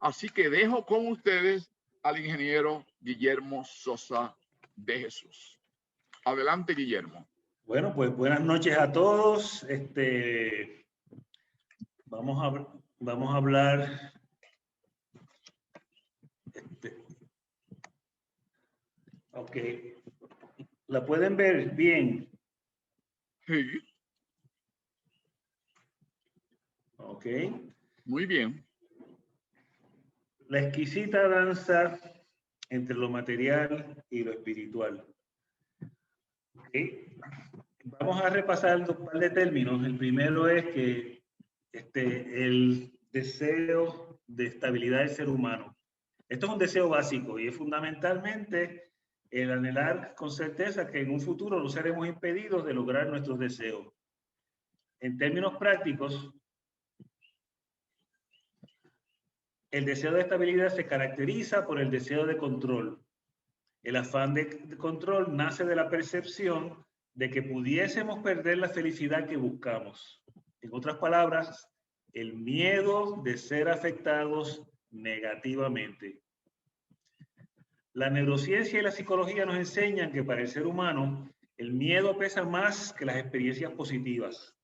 Así que dejo con ustedes al ingeniero Guillermo Sosa de Jesús. Adelante, Guillermo. Bueno, pues buenas noches a todos. Vamos a hablar. Ok. ¿La pueden ver bien? Sí. Ok. Muy bien. La exquisita danza entre lo material y lo espiritual. Okay. Vamos a repasar un par de términos. El primero es que el deseo de estabilidad del ser humano. Esto es un deseo básico y es fundamentalmente el anhelar con certeza que en un futuro no seremos impedidos de lograr nuestros deseos. En términos prácticos, el deseo de estabilidad se caracteriza por el deseo de control. El afán de control nace de la percepción de que pudiésemos perder la felicidad que buscamos. En otras palabras, el miedo de ser afectados negativamente. La neurociencia y la psicología nos enseñan que para el ser humano el miedo pesa más que las experiencias positivas.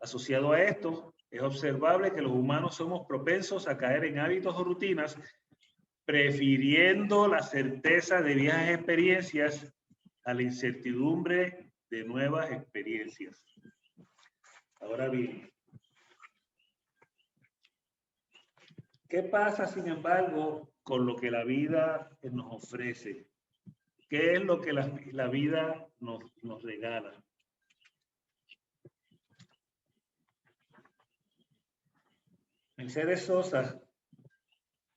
Asociado a esto, es observable que los humanos somos propensos a caer en hábitos o rutinas prefiriendo la certeza de viejas experiencias a la incertidumbre de nuevas experiencias. Ahora bien, ¿qué pasa, sin embargo, con lo que la vida nos ofrece? ¿Qué es lo que la vida nos regala? Mercedes Sosa,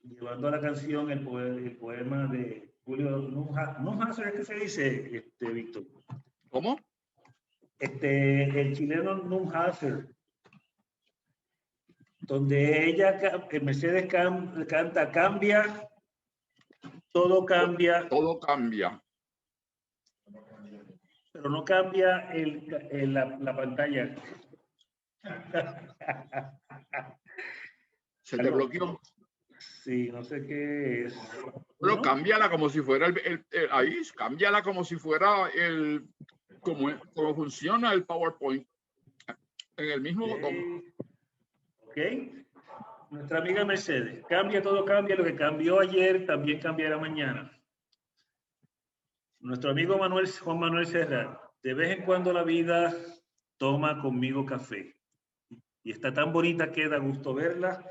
llevando a la canción el poema de Julio Neuhauser, ¿es que se dice, Víctor? ¿Cómo? El chileno Neuhauser, donde ella, Mercedes canta, cambia, todo cambia. Todo cambia. Pero no cambia la pantalla. Se te bloqueó. Sí, no sé qué es. Pero ¿No? cámbiala como si fuera ahí, cámbiala como si fuera como funciona el PowerPoint. En el mismo botón. Ok. Nuestra amiga Mercedes, cambia, todo cambia, lo que cambió ayer también cambiará mañana. Nuestro amigo Juan Manuel Serra, de vez en cuando la vida toma conmigo café. Y está tan bonita que da gusto verla.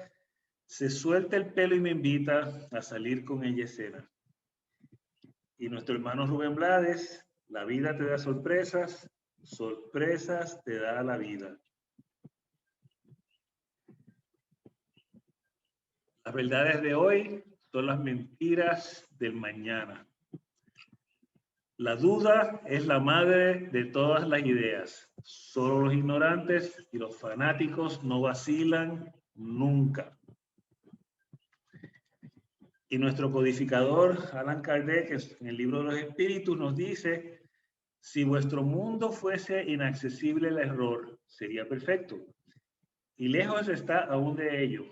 Se suelta el pelo y me invita a salir con ella escena. Y nuestro hermano Rubén Blades, la vida te da sorpresas, sorpresas te da la vida. Las verdades de hoy son las mentiras del mañana. La duda es la madre de todas las ideas. Solo los ignorantes y los fanáticos no vacilan nunca. Y nuestro codificador, Allan Kardec, en el libro de los espíritus, nos dice, si vuestro mundo fuese inaccesible al error, sería perfecto. Y lejos está aún de ello.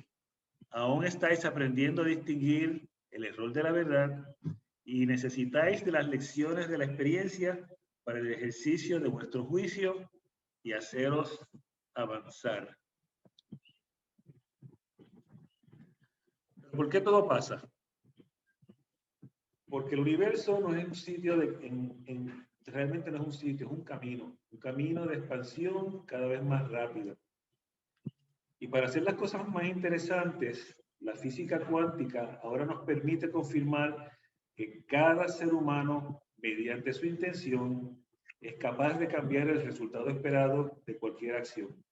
Aún estáis aprendiendo a distinguir el error de la verdad y necesitáis de las lecciones de la experiencia para el ejercicio de vuestro juicio y haceros avanzar. ¿Por qué todo pasa? Porque el universo no es un sitio realmente no es un sitio, es un camino de expansión cada vez más rápido. Y para hacer las cosas más interesantes, la física cuántica ahora nos permite confirmar que cada ser humano, mediante su intención, es capaz de cambiar el resultado esperado de cualquier acción.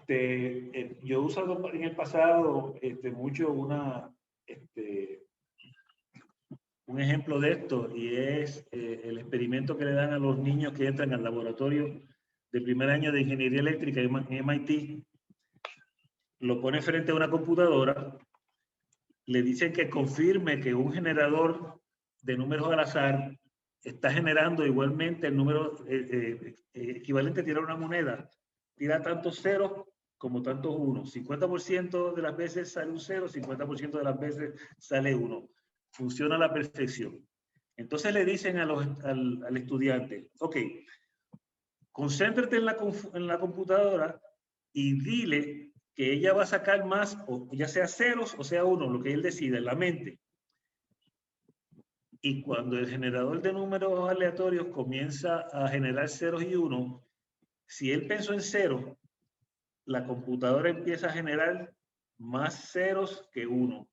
Yo he usado en el pasado mucho un ejemplo de esto, y es el experimento que le dan a los niños que entran al laboratorio de primer año de ingeniería eléctrica en MIT. Lo pone frente a una computadora, le dicen que confirme que un generador de números al azar está generando igualmente el número equivalente a tirar una moneda. Tira tantos ceros como tantos unos. 50% de las veces sale un 0, 50% de las veces sale 1. Funciona a la perfección. Entonces le dicen al estudiante, ok, concéntrate en la computadora y dile que ella va a sacar más, o ya sea ceros o sea 1, lo que él decida en la mente. Y cuando el generador de números aleatorios comienza a generar ceros y 1, si él pensó en 0, la computadora empieza a generar más ceros que 1.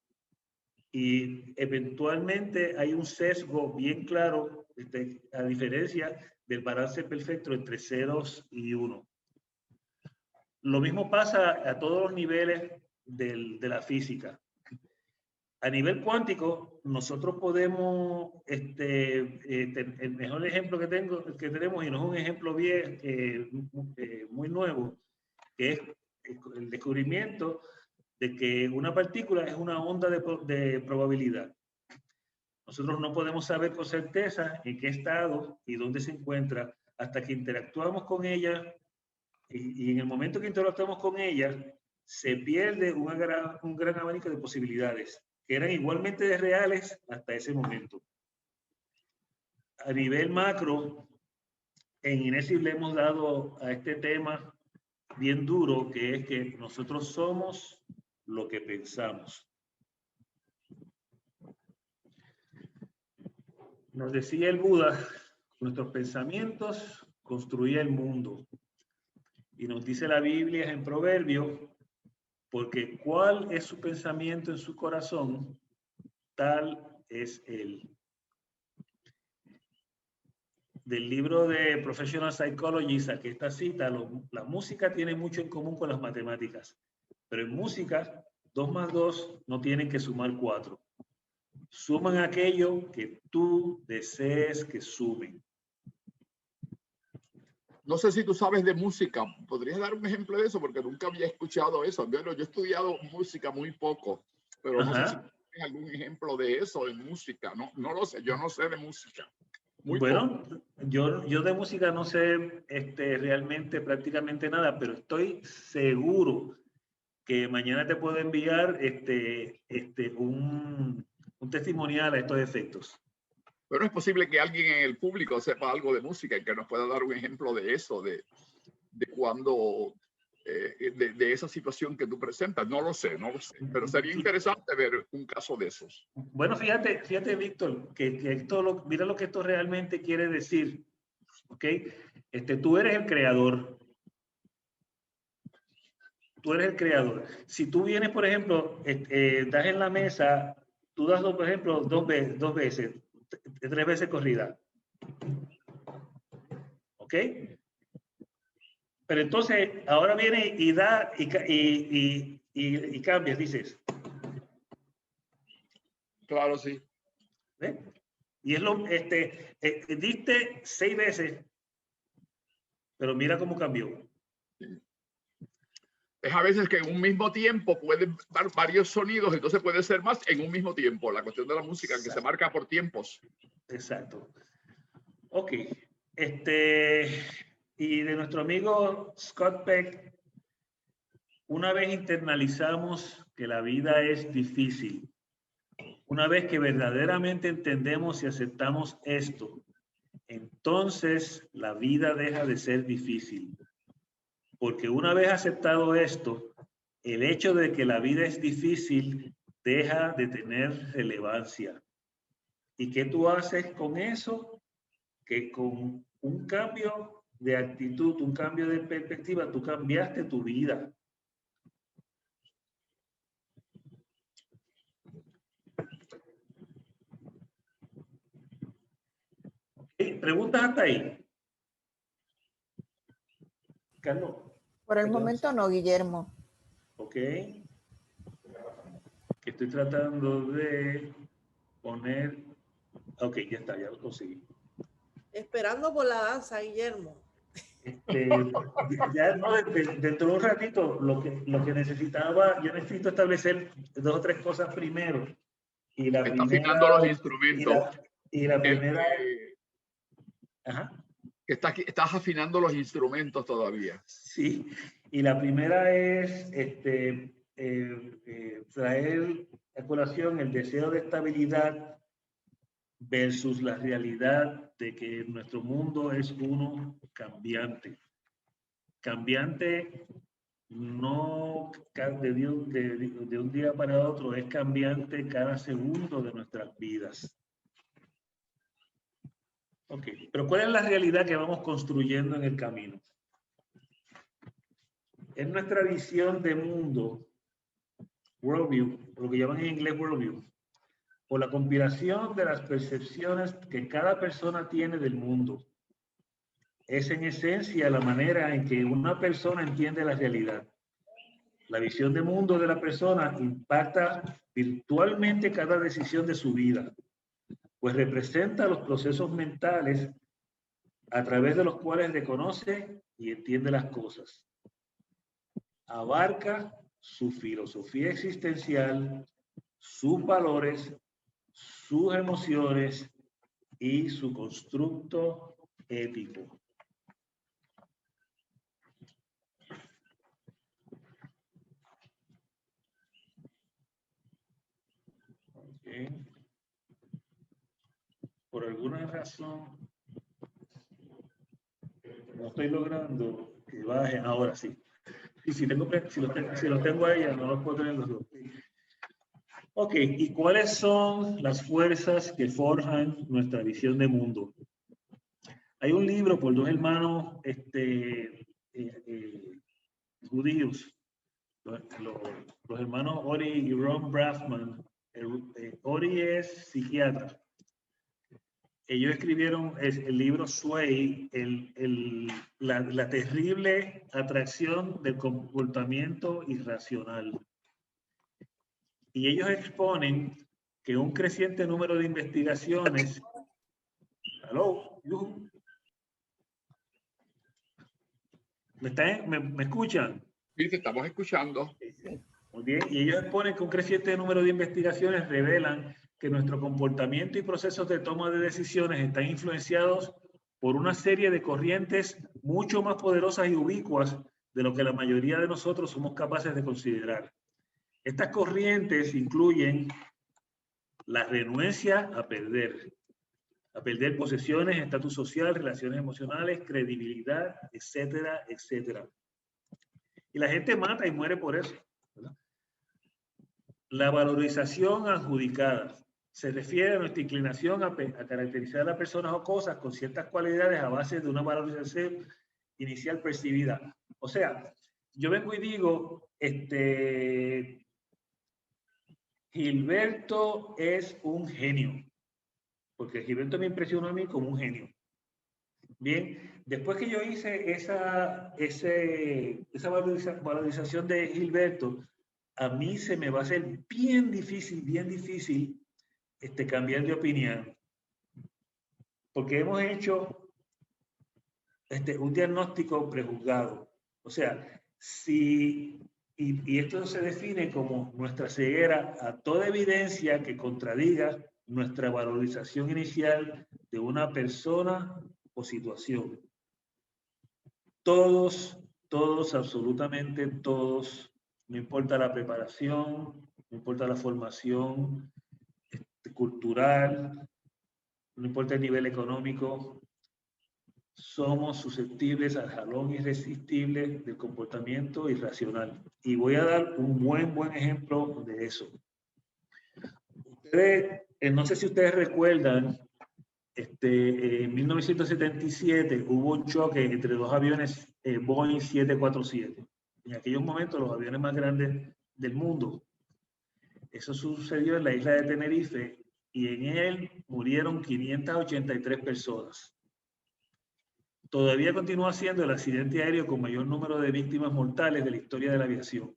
Y eventualmente hay un sesgo bien claro, a diferencia del balance perfecto entre ceros y 1. Lo mismo pasa a todos los niveles de la física. A nivel cuántico, nosotros podemos, el mejor ejemplo que tenemos, y no es un ejemplo muy nuevo, que es el descubrimiento de que una partícula es una onda de probabilidad. Nosotros no podemos saber con certeza en qué estado y dónde se encuentra hasta que interactuamos con ella, y en el momento que interactuamos con ella se pierde un gran abanico de posibilidades que eran igualmente reales hasta ese momento. A nivel macro, en INESI le hemos dado a este tema bien duro, que es que nosotros somos lo que pensamos. Nos decía el Buda, nuestros pensamientos construían el mundo. Y nos dice la Biblia en Proverbios, porque cuál es su pensamiento en su corazón, tal es él. Del libro de Professional Psychology saqué esta cita: la música tiene mucho en común con las matemáticas, pero en música 2 más 2 no tienen que sumar 4. Suman aquello que tú desees que sumen. No sé si tú sabes de música. ¿Podrías dar un ejemplo de eso? Porque nunca había escuchado eso. Bueno, yo he estudiado música muy poco, pero no sé si tienes algún ejemplo de eso en música. No lo sé. Yo no sé de música. Muy bueno, poco. yo de música no sé realmente prácticamente nada, pero estoy seguro que mañana te puedo enviar un testimonial a estos efectos. Pero es posible que alguien en el público sepa algo de música y que nos pueda dar un ejemplo de eso, de cuando, de esa situación que tú presentas. No lo sé, pero sería interesante ver un caso de esos. Bueno, fíjate, Víctor, que mira lo que esto realmente quiere decir, ¿ok? Tú eres el creador. Tú eres el creador. Si tú vienes, por ejemplo, das en la mesa, tú das, por ejemplo, dos veces, 3 veces corrida. ¿Ok? Pero entonces, ahora viene y da y cambias, dices. Claro, sí. ¿Ves? Y es diste 6 veces, pero mira cómo cambió. Es a veces que en un mismo tiempo pueden dar varios sonidos, entonces puede ser más en un mismo tiempo. La cuestión de la música, que se marca por tiempos. Exacto. Ok. Y de nuestro amigo Scott Peck, una vez internalizamos que la vida es difícil, una vez que verdaderamente entendemos y aceptamos esto, entonces la vida deja de ser difícil. Porque una vez aceptado esto, el hecho de que la vida es difícil deja de tener relevancia. ¿Y qué tú haces con eso? Que con un cambio de actitud, un cambio de perspectiva, tú cambiaste tu vida. ¿Preguntas hasta ahí? Carlos. Por el momento no, Guillermo. Ok. Que estoy tratando de poner... Ok, ya está, ya lo conseguí. Esperando por la danza, Guillermo. Ya no, dentro de un ratito, lo que necesitaba, yo necesito establecer 2 o 3 cosas primero. Y la Está primera, afinando los instrumentos. y la primera... Ajá. Que estás afinando los instrumentos todavía. Sí, y la primera es traer a colación el deseo de estabilidad versus la realidad de que nuestro mundo es uno cambiante. Cambiante no de un día para otro, es cambiante cada segundo de nuestras vidas. Ok, pero ¿cuál es la realidad que vamos construyendo en el camino? Es nuestra visión de mundo, worldview, lo que llaman en inglés worldview, o la compilación de las percepciones que cada persona tiene del mundo. Es en esencia la manera en que una persona entiende la realidad. La visión de mundo de la persona impacta virtualmente cada decisión de su vida, pues representa los procesos mentales a través de los cuales reconoce y entiende las cosas. Abarca su filosofía existencial, sus valores, sus emociones y su constructo ético. Okay. Por alguna razón no estoy logrando que baje. Ahora sí. Y si los tengo ahí, no los puedo tener los dos. Ok, ¿y cuáles son las fuerzas que forjan nuestra visión de mundo? Hay un libro por dos hermanos judíos, los hermanos Ori y Ron Brafman. Ori es psiquiatra. Ellos escribieron el libro Sway, la terrible atracción del comportamiento irracional. Y ellos exponen que un creciente número de investigaciones... ¿Aló? ¿Me escuchan? Sí, te estamos escuchando. Muy bien. Y ellos exponen que un creciente número de investigaciones revelan que nuestro comportamiento y procesos de toma de decisiones están influenciados por una serie de corrientes mucho más poderosas y ubicuas de lo que la mayoría de nosotros somos capaces de considerar. Estas corrientes incluyen la renuencia a perder posesiones, estatus social, relaciones emocionales, credibilidad, etcétera, etcétera. Y la gente mata y muere por eso, ¿verdad? La valorización adjudicada se refiere a nuestra inclinación a caracterizar a personas o cosas con ciertas cualidades a base de una valorización inicial percibida. O sea, yo vengo y digo, Gilberto es un genio, porque Gilberto me impresionó a mí como un genio. Bien, después que yo hice esa valorización de Gilberto, a mí se me va a hacer bien difícil cambiar de opinión. Porque hemos hecho un diagnóstico prejuzgado. O sea, y esto se define como nuestra ceguera a toda evidencia que contradiga nuestra valorización inicial de una persona o situación. Todos, absolutamente todos, no importa la preparación, no importa la formación cultural, no importa el nivel económico, somos susceptibles al jalón irresistible del comportamiento irracional. Y voy a dar un buen ejemplo de eso. Ustedes, no sé si ustedes recuerdan, en 1977 hubo un choque entre dos aviones Boeing 747. En aquellos momentos los aviones más grandes del mundo. Eso sucedió en la isla de Tenerife y en él murieron 583 personas. Todavía continúa siendo el accidente aéreo con mayor número de víctimas mortales de la historia de la aviación.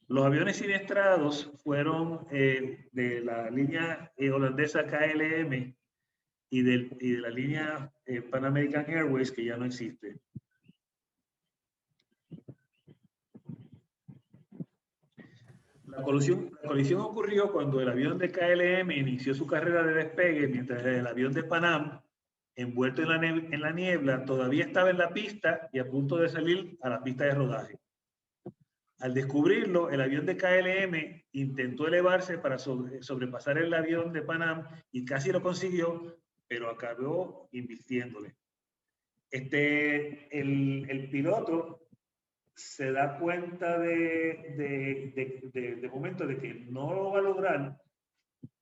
Los aviones siniestrados fueron de la línea holandesa KLM y de la línea Pan American Airways, que ya no existe. La colisión ocurrió cuando el avión de KLM inició su carrera de despegue, mientras el avión de Pan Am envuelto en la niebla, todavía estaba en la pista y a punto de salir a la pista de rodaje. Al descubrirlo, el avión de KLM intentó elevarse para sobrepasar el avión de Pan Am y casi lo consiguió, pero acabó invirtiéndole. El piloto se da cuenta de momento de que no lo va a lograr,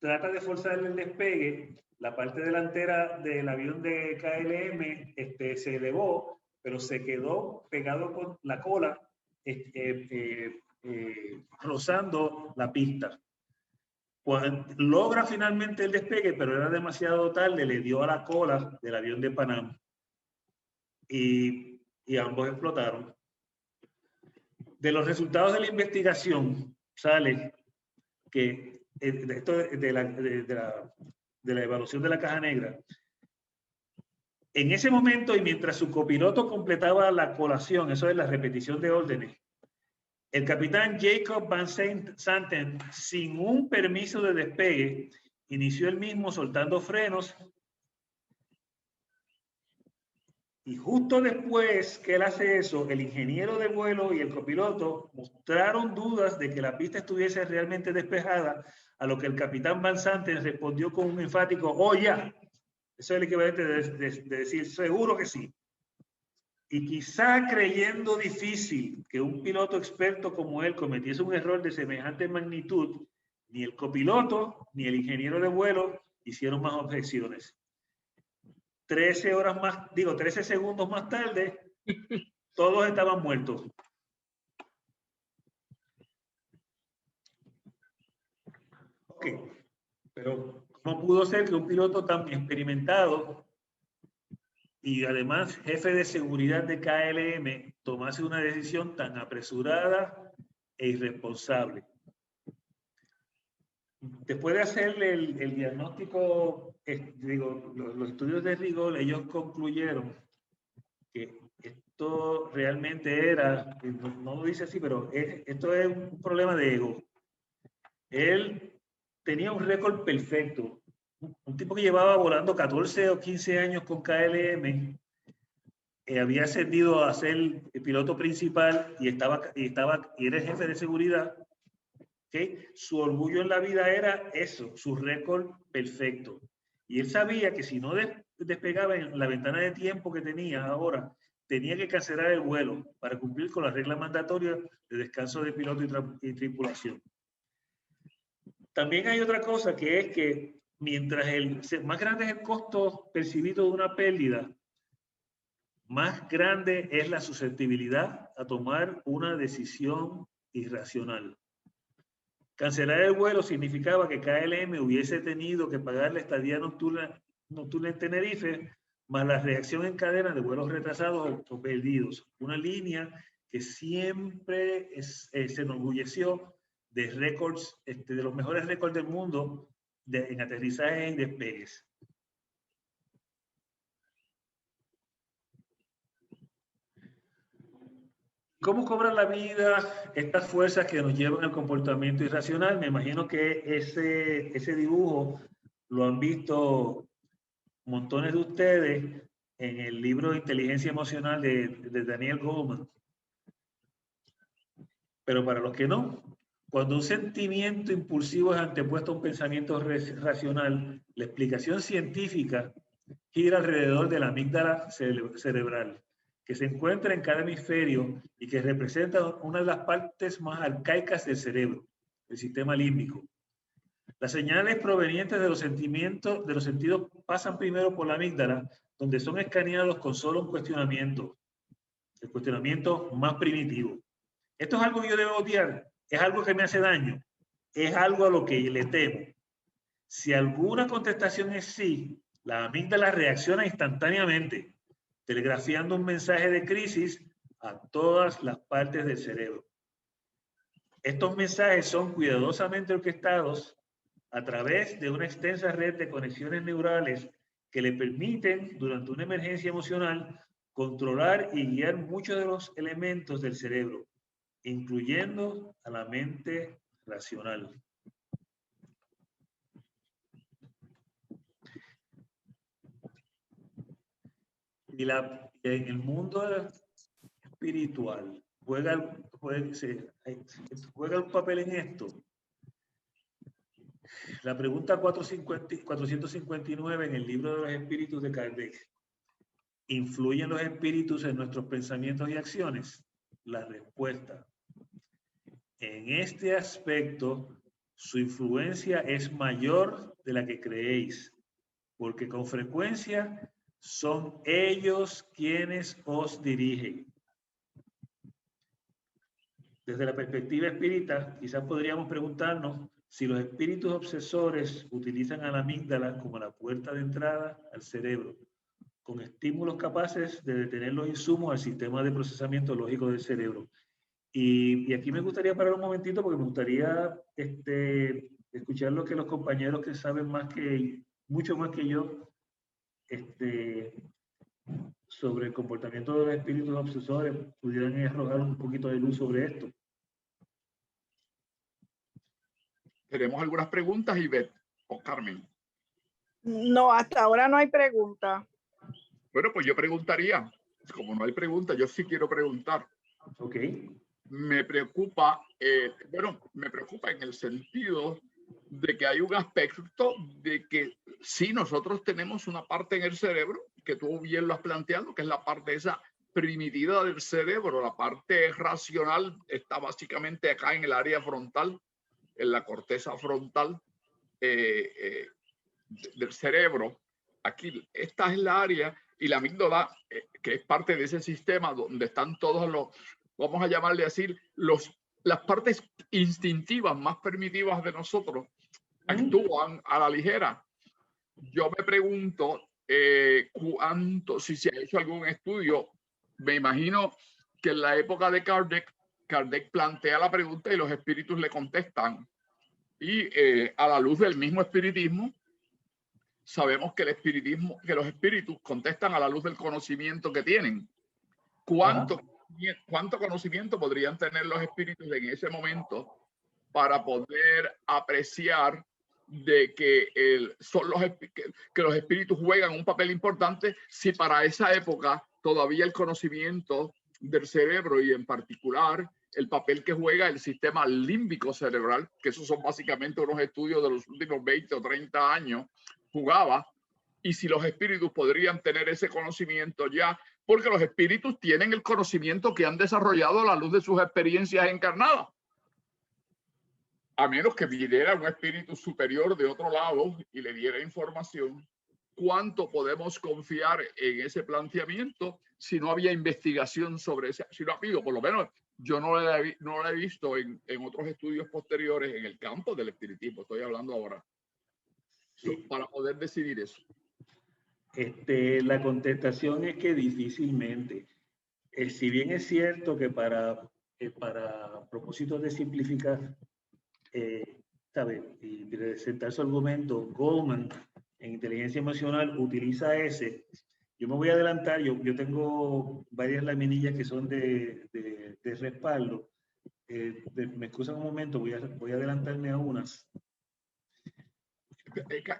trata de forzar el despegue, la parte delantera del avión de KLM se elevó, pero se quedó pegado con la cola, rozando la pista. Cuando logra finalmente el despegue, pero era demasiado tarde, le dio a la cola del avión de Pan Am y ambos explotaron. De los resultados de la investigación sale que de la evaluación de la caja negra, en ese momento y mientras su copiloto completaba la colación, eso es la repetición de órdenes, el capitán Jacob Van Santen, sin un permiso de despegue, inició el mismo soltando frenos. Y justo después que él hace eso, el ingeniero de vuelo y el copiloto mostraron dudas de que la pista estuviese realmente despejada, a lo que el capitán Van Santen respondió con un enfático, ¡oh, ya! Eso es el equivalente de decir, seguro que sí. Y quizá creyendo difícil que un piloto experto como él cometiese un error de semejante magnitud, ni el copiloto ni el ingeniero de vuelo hicieron más objeciones. 13 segundos más tarde, todos estaban muertos. Ok, pero ¿cómo pudo ser que un piloto tan experimentado y además jefe de seguridad de KLM tomase una decisión tan apresurada e irresponsable? Después de hacerle el diagnóstico, los estudios de rigor, ellos concluyeron que esto realmente era, no lo dice así, pero esto es un problema de ego. Él tenía un récord perfecto. Un tipo que llevaba volando 14 o 15 años con KLM, había ascendido a ser el piloto principal y era el jefe de seguridad. ¿Okay? Su orgullo en la vida era eso, su récord perfecto. Y él sabía que si no despegaba en la ventana de tiempo que tenía ahora, tenía que cancelar el vuelo para cumplir con las reglas mandatorias de descanso de piloto y tripulación. También hay otra cosa, que es que mientras más grande es el costo percibido de una pérdida, más grande es la susceptibilidad a tomar una decisión irracional. Cancelar el vuelo significaba que KLM hubiese tenido que pagar la estadía nocturna en Tenerife, más la reacción en cadena de vuelos retrasados o perdidos. Una línea que siempre se enorgulleció de récords, de los mejores récords del mundo en aterrizajes y despegues. ¿Cómo cobran la vida estas fuerzas que nos llevan al comportamiento irracional? Me imagino que ese dibujo lo han visto montones de ustedes en el libro Inteligencia Emocional de Daniel Goleman. Pero para los que no, cuando un sentimiento impulsivo es antepuesto a un pensamiento racional, la explicación científica gira alrededor de la amígdala cerebral, que se encuentra en cada hemisferio y que representa una de las partes más arcaicas del cerebro, el sistema límbico. Las señales provenientes de los sentidos pasan primero por la amígdala, donde son escaneados con solo un cuestionamiento, el cuestionamiento más primitivo. ¿Esto es algo que yo debo odiar? ¿Es algo que me hace daño? ¿Es algo a lo que le temo? Si alguna contestación es sí, la amígdala reacciona instantáneamente, telegrafiando un mensaje de crisis a todas las partes del cerebro. Estos mensajes son cuidadosamente orquestados a través de una extensa red de conexiones neurales que le permiten, durante una emergencia emocional, controlar y guiar muchos de los elementos del cerebro, incluyendo a la mente racional. Y en el mundo espiritual, ¿juega un papel en esto? La pregunta 459 en el libro de los espíritus de Kardec. ¿Influyen los espíritus en nuestros pensamientos y acciones? La respuesta. En este aspecto, su influencia es mayor de la que creéis, porque con frecuencia son ellos quienes os dirigen. Desde la perspectiva espírita, quizás podríamos preguntarnos si los espíritus obsesores utilizan a la amígdala como la puerta de entrada al cerebro, con estímulos capaces de detener los insumos al sistema de procesamiento lógico del cerebro. Y aquí me gustaría parar un momentito porque me gustaría escuchar lo que los compañeros que saben mucho más que yo, sobre el comportamiento de los espíritus obsesores pudieran arrojar un poquito de luz sobre esto. ¿Tenemos algunas preguntas, Ivette o Carmen? No, hasta ahora no hay pregunta. Bueno, pues yo preguntaría. Como no hay preguntas, yo sí quiero preguntar. Ok. Me preocupa, me preocupa en el sentido de que hay un aspecto de que sí, nosotros tenemos una parte en el cerebro, que tú bien lo has planteado, que es la parte esa primitiva del cerebro, la parte racional está básicamente acá en el área frontal, en la corteza frontal del cerebro. Aquí, esta es la área, y la amígdala, que es parte de ese sistema donde están todos los, vamos a llamarle así, las partes instintivas más primitivas de nosotros, actúan a la ligera. Yo me pregunto si se ha hecho algún estudio. Me imagino que en la época de Kardec plantea la pregunta y los espíritus le contestan. Y a la luz del mismo espiritismo, sabemos que los espíritus contestan a la luz del conocimiento que tienen. ¿Cuánto conocimiento podrían tener los espíritus en ese momento para poder apreciar de que los espíritus juegan un papel importante, si para esa época todavía el conocimiento del cerebro, y en particular el papel que juega el sistema límbico cerebral, que esos son básicamente unos estudios de los últimos 20 o 30 años, jugaba, y si los espíritus podrían tener ese conocimiento ya, porque los espíritus tienen el conocimiento que han desarrollado a la luz de sus experiencias encarnadas. A menos que viniera un espíritu superior de otro lado y le diera información, ¿cuánto podemos confiar en ese planteamiento si no había investigación sobre ese? Si no ha habido, por lo menos yo no lo he visto en otros estudios posteriores en el campo del espiritismo, estoy hablando ahora, para poder decidir eso. La contestación es que difícilmente. Si bien es cierto que para propósitos de simplificar, y presentar su argumento, Goleman en inteligencia emocional utiliza ese. Yo me voy a adelantar, yo tengo varias laminillas que son de respaldo. Me excusan un momento, voy a adelantarme a unas.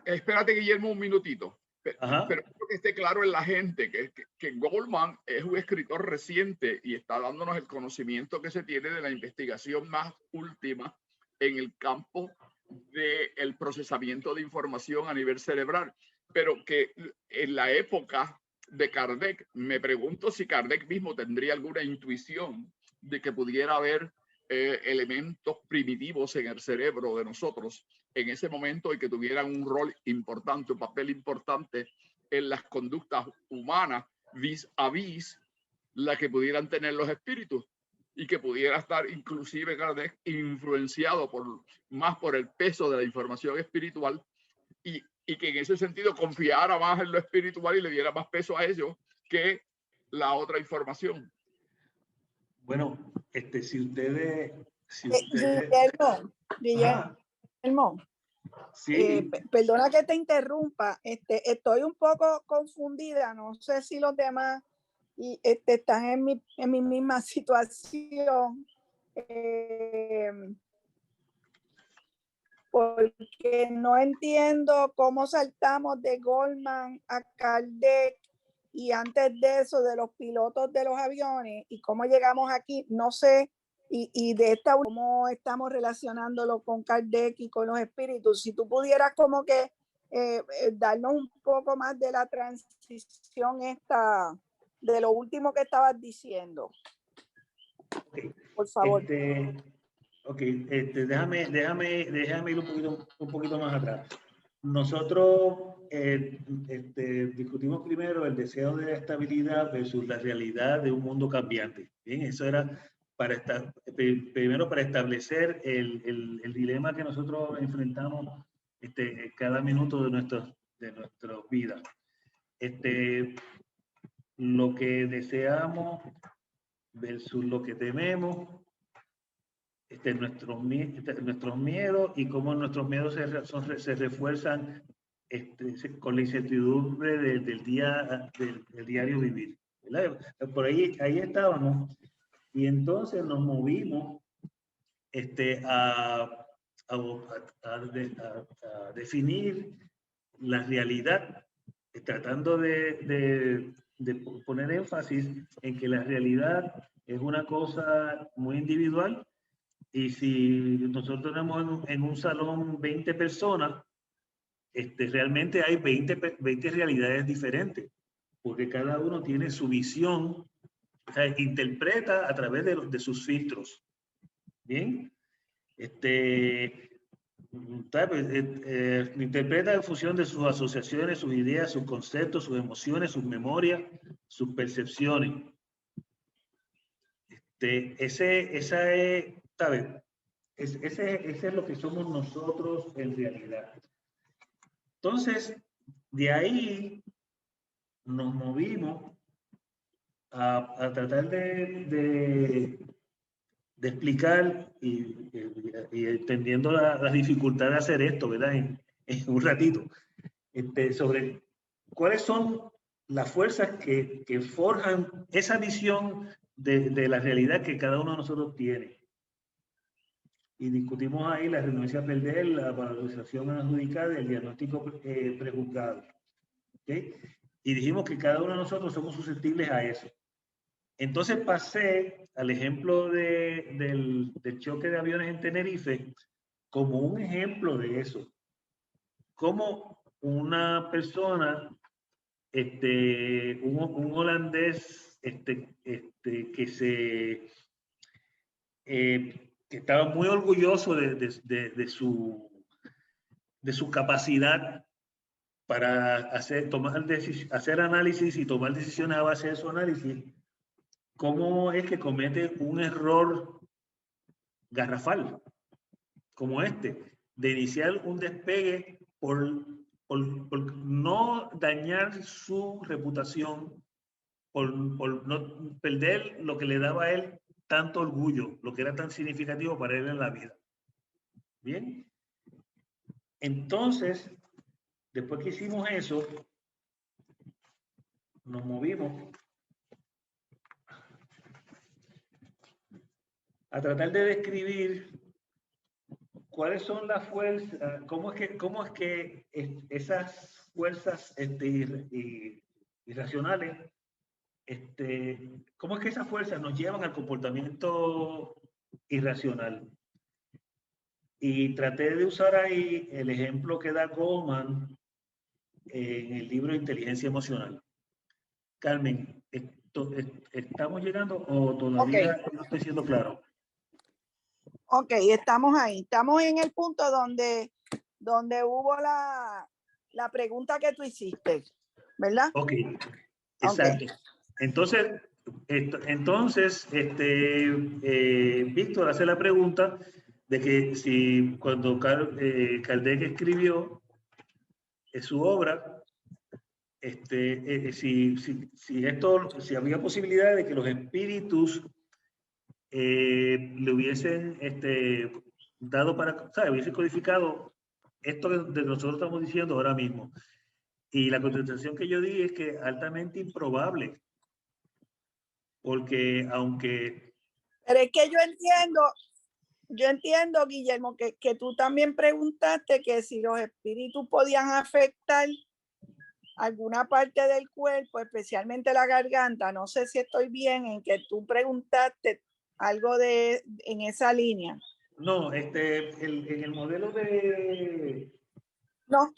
Espérate, Guillermo, un minutito. Ajá. Pero creo que esté claro en la gente que Goleman es un escritor reciente y está dándonos el conocimiento que se tiene de la investigación más última en el campo del procesamiento de información a nivel cerebral. Pero que en la época de Kardec, me pregunto si Kardec mismo tendría alguna intuición de que pudiera haber elementos primitivos en el cerebro de nosotros en ese momento y que tuvieran un rol importante, un papel importante en las conductas humanas vis a vis la que pudieran tener los espíritus, y que pudiera estar inclusive Kardec influenciado más por el peso de la información espiritual, y que en ese sentido confiara más en lo espiritual y le diera más peso a ello que la otra información. Bueno, si ustedes... Guillermo, sí. Perdona que te interrumpa, estoy un poco confundida, no sé si los demás están en mi misma situación, porque no entiendo cómo saltamos de Goleman a Kardec y antes de eso de los pilotos de los aviones y cómo llegamos aquí, no sé, y de esta cómo estamos relacionándolo con Kardec y con los espíritus. Si tú pudieras como que darnos un poco más de la transición esta, de lo último que estabas diciendo. Okay. Por favor. Déjame ir un poquito más atrás. Nosotros discutimos primero el deseo de estabilidad versus la realidad de un mundo cambiante. Bien, eso era primero para establecer el dilema que nosotros enfrentamos cada minuto de nuestras vidas. Lo que deseamos versus lo que tememos, nuestros miedos y cómo nuestros miedos se refuerzan con la incertidumbre del diario vivir, ¿verdad? Por ahí estábamos, y entonces nos movimos a definir la realidad, tratando de poner énfasis en que la realidad es una cosa muy individual. Y si nosotros tenemos en un salón 20 personas, realmente hay 20 realidades diferentes, porque cada uno tiene su visión, o sea, interpreta a través de sus filtros. Bien, interpreta en función de sus asociaciones, sus ideas, sus conceptos, sus emociones, sus memorias, sus percepciones. Ese es lo que somos nosotros en realidad. Entonces, de ahí nos movimos a tratar de explicar y entendiendo la dificultad de hacer esto, ¿verdad? En un ratito, sobre cuáles son las fuerzas que forjan esa visión de la realidad que cada uno de nosotros tiene. Y discutimos ahí la renuncia a perder, la valorización adjudicada y el diagnóstico prejuzgado. ¿Okay? Y dijimos que cada uno de nosotros somos susceptibles a eso. Entonces pasé al ejemplo del choque de aviones en Tenerife como un ejemplo de eso. Como una persona, un holandés que estaba muy orgulloso de su capacidad para hacer análisis y tomar decisiones a base de su análisis, cómo es que comete un error garrafal como de iniciar un despegue por no dañar su reputación, por no perder lo que le daba a él tanto orgullo, lo que era tan significativo para él en la vida. Bien. Entonces, después que hicimos eso, nos movimos a tratar de describir cuáles son las fuerzas, cómo es que esas fuerzas irracionales, cómo es que esas fuerzas nos llevan al comportamiento irracional. Y traté de usar ahí el ejemplo que da Goleman en el libro Inteligencia Emocional. Carmen, ¿estamos llegando o todavía no estoy siendo claro? Ok, estamos ahí. Estamos en el punto donde hubo la pregunta que tú hiciste, ¿verdad? Ok, exacto. Okay. Entonces, Víctor hace la pregunta de que si cuando Kardec escribió su obra, si había posibilidad de que los espíritus le hubiesen dado hubiesen codificado esto que nosotros estamos diciendo ahora mismo. Y la contestación que yo di es que altamente improbable, porque aunque... Pero es que yo entiendo, Guillermo, que tú también preguntaste que si los espíritus podían afectar alguna parte del cuerpo, especialmente la garganta. No sé si estoy bien en que tú preguntaste algo en esa línea. No, en el modelo No,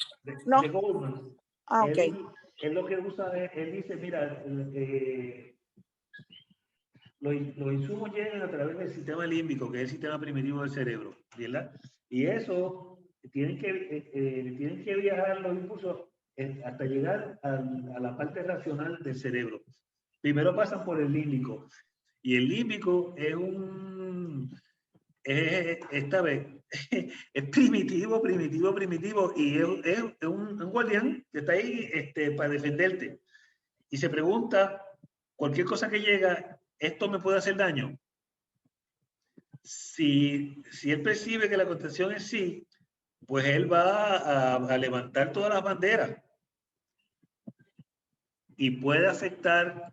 no. de Goldman, Ok. él lo que usa es, él dice, mira, los insumos llegan a través del sistema límbico, que es el sistema primitivo del cerebro, ¿verdad? Y eso tienen que viajar los impulsos hasta llegar a la parte racional del cerebro. Primero pasan por el límbico. Y el límbico es esta vez, es primitivo, y es un guardián que está ahí para defenderte. Y se pregunta, cualquier cosa que llega, ¿esto me puede hacer daño? Si él percibe que la contestación es sí, pues él va a levantar todas las banderas y puede afectar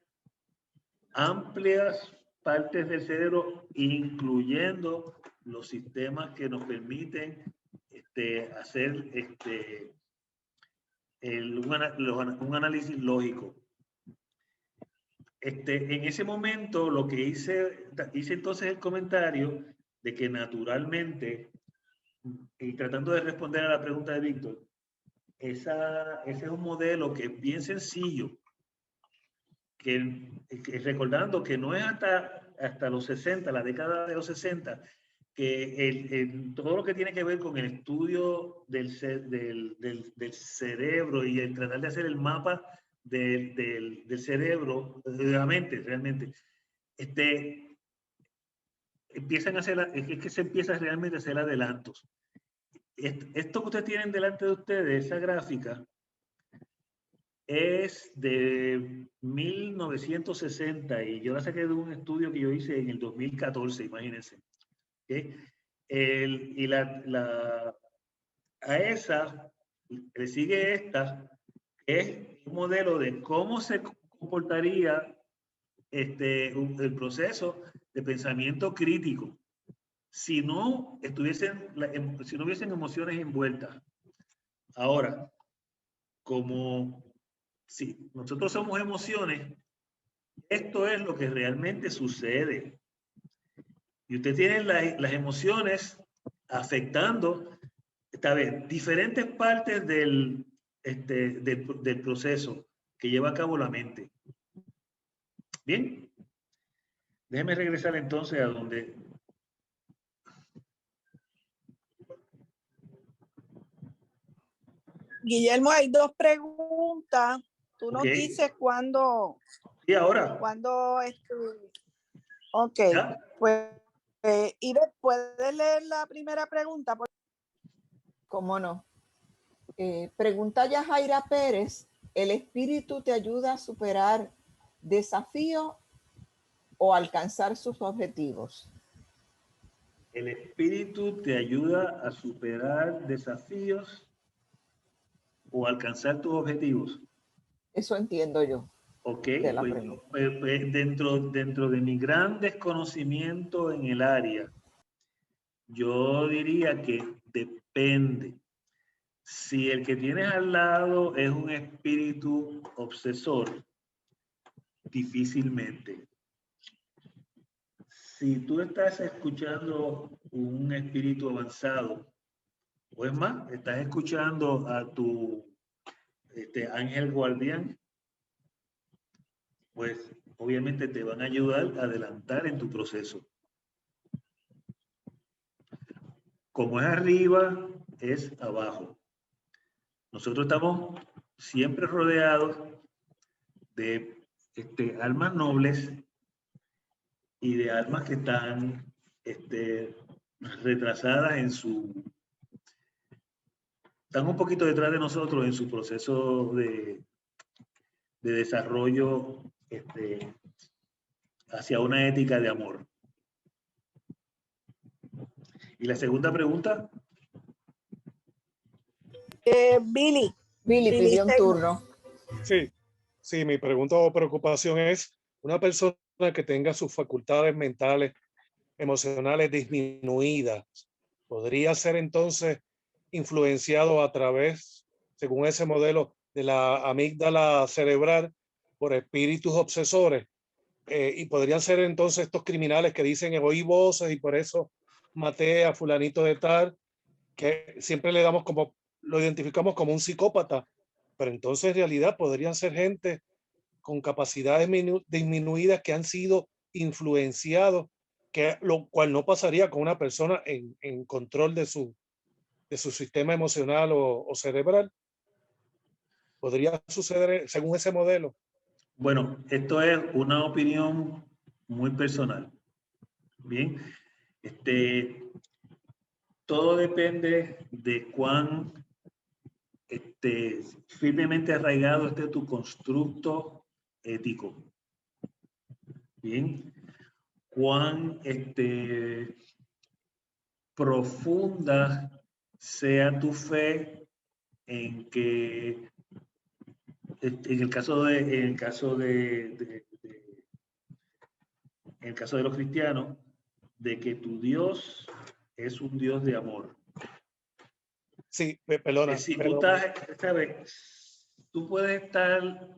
amplias partes del cerebro, incluyendo los sistemas que nos permiten hacer un análisis lógico. En ese momento lo que hice entonces el comentario de que naturalmente, y tratando de responder a la pregunta de Víctor, ese es un modelo que es bien sencillo, que recordando que no es hasta los 60, la década de los 60, que todo lo que tiene que ver con el estudio del cerebro y el tratar de hacer el mapa del cerebro, de la mente, realmente, empiezan a hacer, es que se empieza realmente a hacer adelantos. Esto que ustedes tienen delante de ustedes, esa gráfica, es de 1960 y yo la saqué de un estudio que yo hice en el 2014, imagínense. ¿Okay? A esa le sigue esta, que es un modelo de cómo se comportaría el proceso de pensamiento crítico si no hubiesen emociones envueltas. Ahora, como si nosotros somos emociones, esto es lo que realmente sucede. Y usted tiene las emociones afectando, esta vez, diferentes partes del proceso que lleva a cabo la mente. Bien, déjeme regresar entonces a donde... Guillermo, hay dos preguntas. Tú nos Okay. dices cuándo. ¿Y ahora? ¿Cuándo Ok, ¿Ya? pues, Ives, ¿puedes leer la primera pregunta? ¿Cómo no? Pregunta Yajaira Pérez, ¿el espíritu te ayuda a superar desafíos o alcanzar sus objetivos? El espíritu te ayuda a superar desafíos o alcanzar tus objetivos. Eso entiendo yo. Ok, pues dentro de mi gran desconocimiento en el área, yo diría que depende. Si el que tienes al lado es un espíritu obsesor, difícilmente. Si tú estás escuchando un espíritu avanzado, o es más, estás escuchando a tu ángel guardián, pues obviamente te van a ayudar a adelantar en tu proceso. Como es arriba, es abajo. Nosotros estamos siempre rodeados de almas nobles y de almas que están retrasadas están un poquito detrás de nosotros en su proceso de desarrollo hacia una ética de amor. ¿Y la segunda pregunta? Billy pidió un turno. Sí, mi pregunta o preocupación es una persona que tenga sus facultades mentales, emocionales disminuidas, ¿podría ser entonces influenciado a través, según ese modelo, de la amígdala cerebral por espíritus obsesores. Y podrían ser entonces estos criminales que dicen oí voces y por eso maté a fulanito de tal, que siempre le damos como, lo identificamos como un psicópata, pero entonces en realidad podrían ser gente con capacidades disminuidas que han sido influenciados, que lo cual no pasaría con una persona en control de su sistema emocional o cerebral. Podría suceder según ese modelo. Bueno, esto es una opinión muy personal. Bien, todo depende de cuán firmemente arraigado esté tu constructo ético. Bien, cuán profunda sea tu fe en que en el caso de los cristianos, de que tu Dios es un Dios de amor. Sí, perdona. Si tú ¿sabes? Tú puedes estar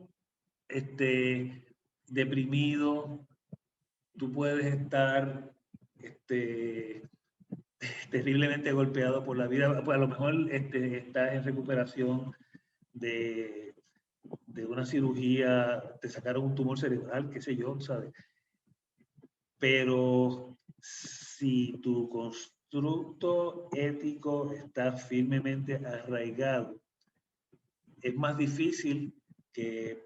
deprimido, tú puedes estar terriblemente golpeado por la vida, pues a lo mejor estás en recuperación de una cirugía, te sacaron un tumor cerebral, qué sé yo, ¿sabes? Pero si tu constructo ético está firmemente arraigado, es más difícil que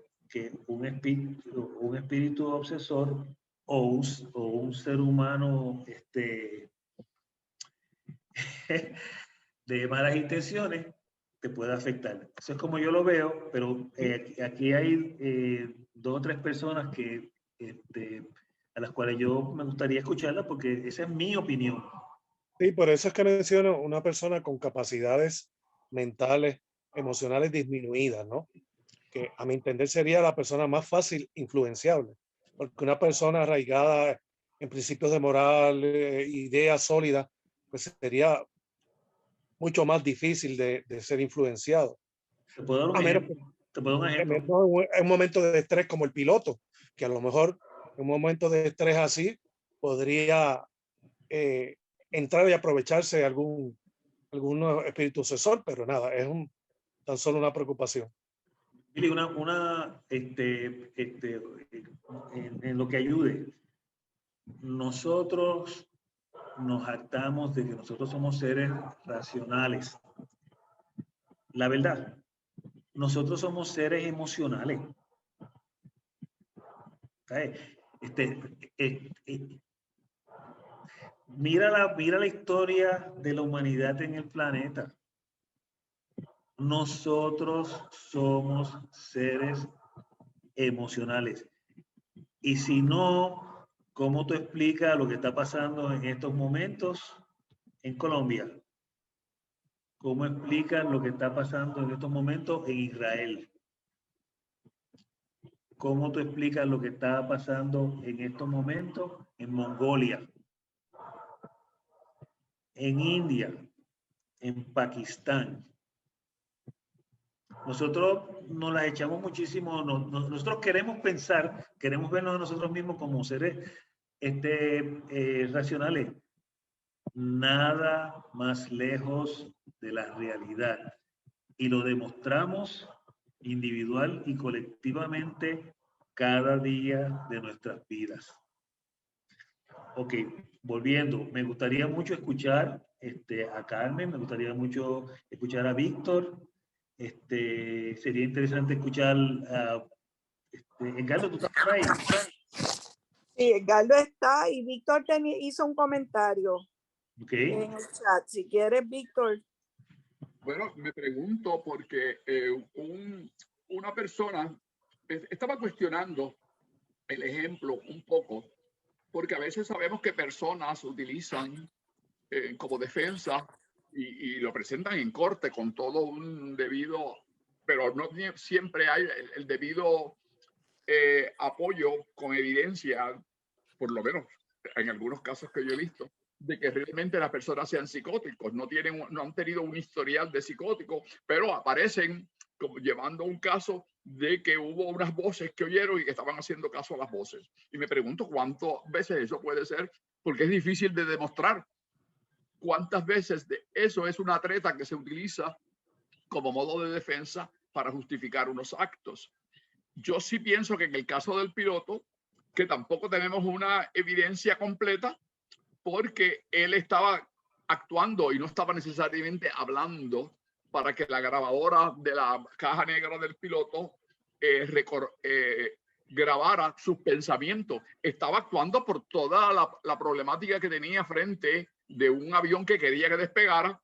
un espíritu obsesor o un ser humano de malas intenciones te pueda afectar. Eso es como yo lo veo, pero aquí hay 2 o 3 personas que a las cuales yo me gustaría escucharlas porque esa es mi opinión. Sí, por eso es que menciono una persona con capacidades mentales, emocionales disminuidas, ¿no? Que a mi entender sería la persona más fácil influenciable, porque una persona arraigada en principios de moral, ideas sólidas, pues sería mucho más difícil de ser influenciado. ¿Te puedo dar un ejemplo? ¿Te puedo dar un ejemplo? En un momento de estrés como el piloto, que a lo mejor en un momento de estrés así podría entrar y aprovecharse de algún espíritu obsesor, pero nada, es tan solo una preocupación. Billy, en lo que ayude. Nosotros nos jactamos de que nosotros somos seres racionales. La verdad, nosotros somos seres emocionales. Mira la historia de la humanidad en el planeta. Nosotros somos seres emocionales. Y si no, ¿cómo tú explicas lo que está pasando en estos momentos en Colombia? ¿Cómo explicas lo que está pasando en estos momentos en Israel? ¿Cómo tú explicas lo que está pasando en estos momentos en Mongolia, en India, en Pakistán? Nosotros nos las echamos muchísimo, nosotros queremos pensar, queremos vernos a nosotros mismos como seres racionales. Nada más lejos de la realidad. Y lo demostramos individual y colectivamente cada día de nuestras vidas. Ok, volviendo, me gustaría mucho escuchar a Carmen, me gustaría mucho escuchar a Víctor. Sería interesante escuchar a Edgardo, ¿tú estás por ahí? Sí, Edgardo está y Víctor hizo un comentario en el chat. Si quieres, Víctor. Bueno, me pregunto porque una persona estaba cuestionando el ejemplo un poco, porque a veces sabemos que personas utilizan como defensa y lo presentan en corte con todo un debido, pero no siempre hay el debido apoyo con evidencia, por lo menos en algunos casos que yo he visto, de que realmente las personas sean psicóticos, no han tenido un historial de psicótico, pero aparecen como llevando un caso de que hubo unas voces que oyeron y que estaban haciendo caso a las voces. Y me pregunto cuántas veces eso puede ser, porque es difícil de demostrar cuántas veces eso es una treta que se utiliza como modo de defensa para justificar unos actos. Yo sí pienso que en el caso del piloto, que tampoco tenemos una evidencia completa, porque él estaba actuando y no estaba necesariamente hablando para que la grabadora de la caja negra del piloto grabara sus pensamientos. Estaba actuando por toda la problemática que tenía frente de un avión que quería que despegara,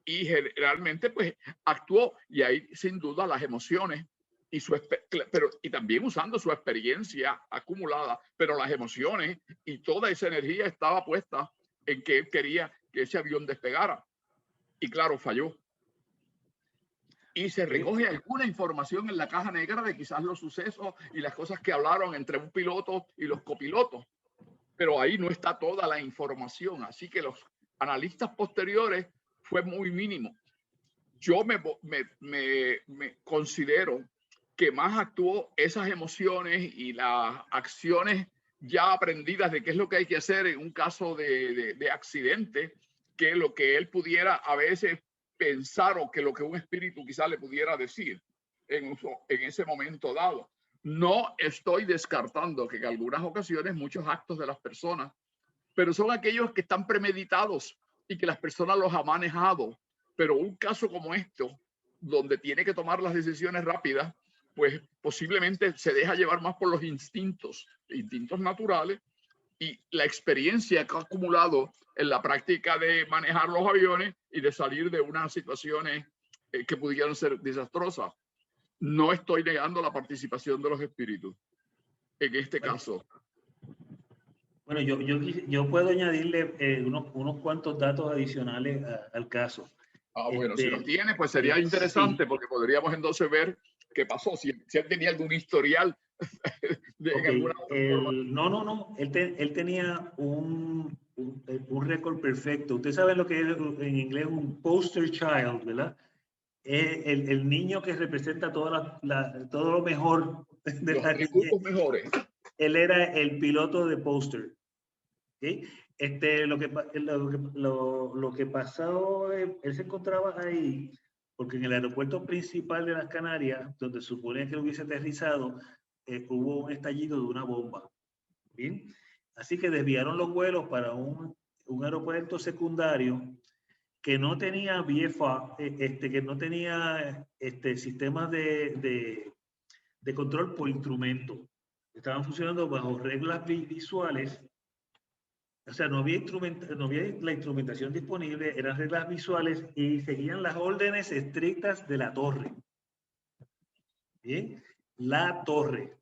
y realmente pues actuó, y ahí sin duda las emociones y también usando su experiencia acumulada, pero las emociones y toda esa energía estaba puesta en que él quería que ese avión despegara. Y claro, falló. Y se recoge alguna información en la caja negra de quizás los sucesos y las cosas que hablaron entre un piloto y los copilotos, pero ahí no está toda la información. Así que los analistas posteriores fue muy mínimo. Yo me considero que más actuó esas emociones y las acciones ya aprendidas de qué es lo que hay que hacer en un caso de accidente, que lo que él pudiera a veces pensar o que lo que un espíritu quizás le pudiera decir en ese momento dado. No estoy descartando que en algunas ocasiones muchos actos de las personas, pero son aquellos que están premeditados y que las personas los han manejado. Pero un caso como esto, donde tiene que tomar las decisiones rápidas, pues posiblemente se deja llevar más por los instintos naturales y la experiencia que ha acumulado en la práctica de manejar los aviones y de salir de unas situaciones que pudieran ser desastrosas. No estoy negando la participación de los espíritus en este caso. Bueno, yo puedo añadirle unos cuantos datos adicionales al caso. Bueno, si lo tiene, pues sería interesante, sí, porque podríamos entonces ver qué pasó, si él tenía algún historial. No. Él tenía un récord perfecto. Usted sabe lo que es en inglés un poster child, ¿verdad? El niño que representa todo lo mejor de los la atributos mejores. Él era el piloto de póster. ¿Okay? Lo que pasó, él se encontraba ahí porque en el aeropuerto principal de las Canarias, donde suponía que hubiese aterrizado, hubo un estallido de una bomba. ¿Bien? Así que desviaron los vuelos para un aeropuerto secundario que no tenía VFA, que no tenía sistemas de control por instrumento. Estaban funcionando bajo reglas visuales. O sea, no había la instrumentación disponible, eran reglas visuales y seguían las órdenes estrictas de la torre. ¿Bien? La torre.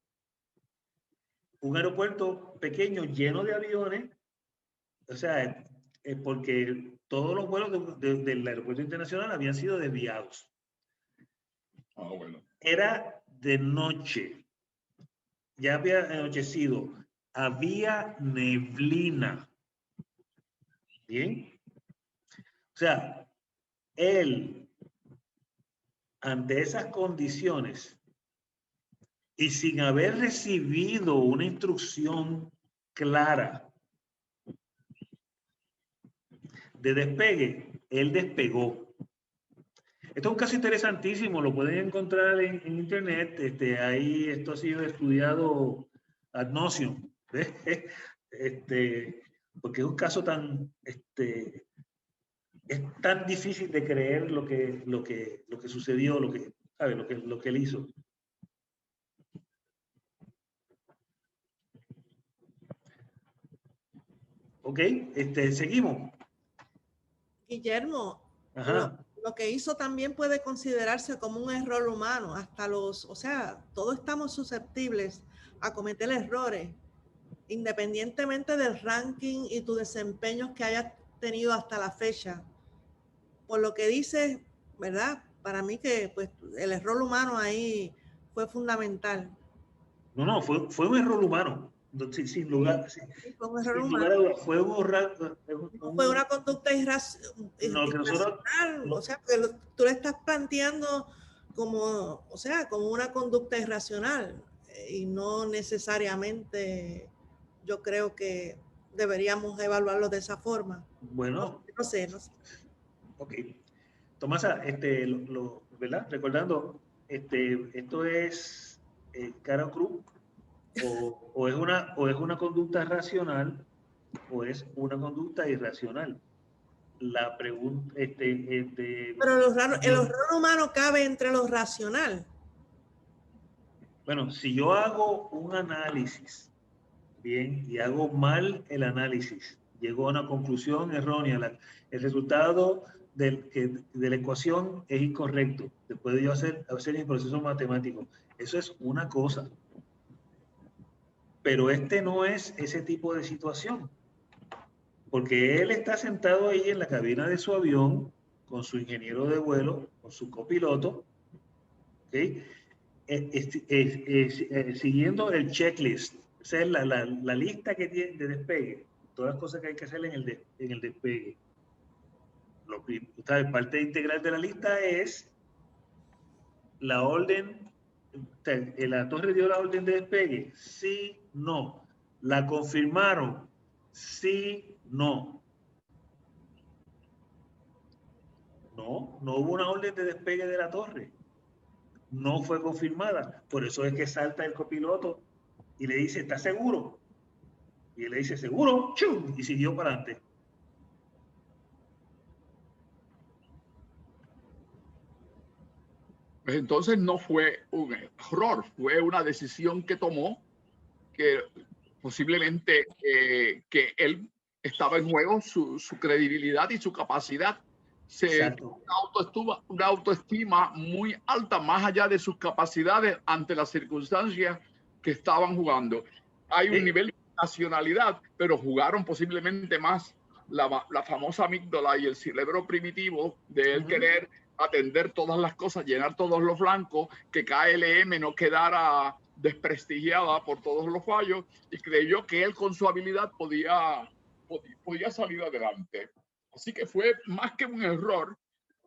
Un aeropuerto pequeño lleno de aviones, o sea, porque todos los vuelos del aeropuerto internacional habían sido desviados. Bueno. Era de noche. Ya había anochecido. Había neblina. ¿Bien? O sea, él, ante esas condiciones y sin haber recibido una instrucción clara de despegue, él despegó. Esto es un caso interesantísimo, lo pueden encontrar en internet. Ahí esto ha sido estudiado ad nauseam, porque es un caso tan es tan difícil de creer lo que sucedió, lo que él hizo. Ok, seguimos. Guillermo, Ajá. lo que hizo también puede considerarse como un error humano. O sea, todos estamos susceptibles a cometer errores, independientemente del ranking y tus desempeños que hayas tenido hasta la fecha. Por lo que dices, ¿verdad? Para mí que pues, el error humano ahí fue fundamental. No, fue un error humano. Sin lugar, sí, fue un error humano. Fue una conducta irracional. No, o sea, que tú le estás planteando como, o sea, como una conducta irracional y no necesariamente yo creo que deberíamos evaluarlo de esa forma. Bueno. No sé. Ok. Tomasa, ¿verdad? Recordando, esto es Caro Cruz, o es una conducta racional o es una conducta irracional. La pregunta, pero el horror humano cabe entre lo racional. Bueno, si yo hago un análisis, bien, y hago mal el análisis, llego a una conclusión errónea, el resultado de la ecuación es incorrecto, después de yo hacer el proceso matemático, eso es una cosa. Pero no es ese tipo de situación, porque él está sentado ahí en la cabina de su avión con su ingeniero de vuelo, con su copiloto, ¿okay? Siguiendo el checklist, o sea, la lista que tiene de despegue, todas las cosas que hay que hacer en el despegue. Parte integral de la lista es la orden. ¿La torre dio la orden de despegue? Sí, no. ¿La confirmaron? Sí, no. No hubo una orden de despegue de la torre. No fue confirmada. Por eso es que salta el copiloto y le dice, ¿estás seguro? Y él le dice, ¿seguro? ¡Chum! Y siguió para adelante. Pues entonces no fue un error, fue una decisión que tomó, que posiblemente que él estaba en juego su credibilidad y su capacidad. Una autoestima muy alta, más allá de sus capacidades ante las circunstancias que estaban jugando. Hay un nivel de nacionalidad, pero jugaron posiblemente más la famosa amígdala y el cerebro primitivo de él querer atender todas las cosas, llenar todos los blancos, que KLM no quedara desprestigiada por todos los fallos, y creyó que él con su habilidad podía salir adelante. Así que fue más que un error,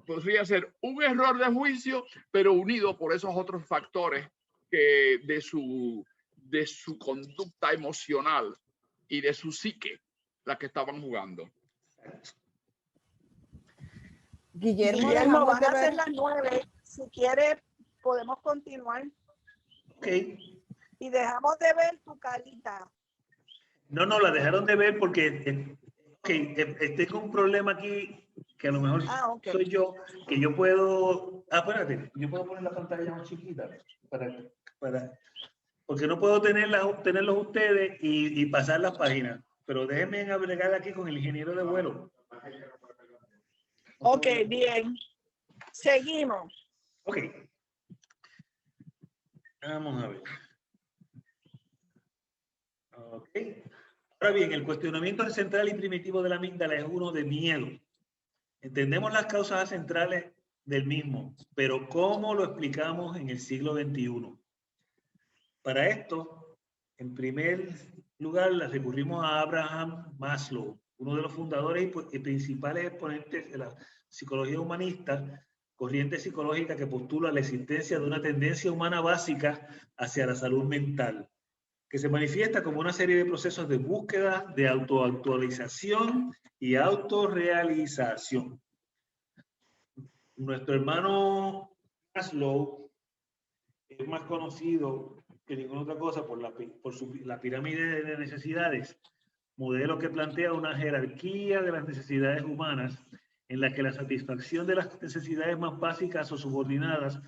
podría ser un error de juicio, pero unido por esos otros factores que de su conducta emocional y de su psique, la que estaban jugando. Guillermo, van a ser las 9. Si quiere, podemos continuar. Ok. Y dejamos de ver tu carita. No, la dejaron de ver porque tengo un problema aquí que a lo mejor soy yo, que yo puedo... espérate, yo puedo poner la pantalla más chiquita porque no puedo tenerlos ustedes y pasar las páginas. Pero déjenme agregar aquí con el ingeniero de vuelo. Ok, bien. Seguimos. Ok. Vamos a ver. Ok. Ahora bien, el cuestionamiento central y primitivo de la amígdala es uno de miedo. Entendemos las causas centrales del mismo, pero ¿cómo lo explicamos en el siglo XXI? Para esto, en primer lugar, recurrimos a Abraham Maslow, uno de los fundadores y principales exponentes de la psicología humanista, corriente psicológica que postula la existencia de una tendencia humana básica hacia la salud mental, que se manifiesta como una serie de procesos de búsqueda, de autoactualización y autorrealización. Nuestro hermano Maslow es más conocido que ninguna otra cosa por la pirámide de necesidades, modelo que plantea una jerarquía de las necesidades humanas en la que la satisfacción de las necesidades más básicas o subordinadas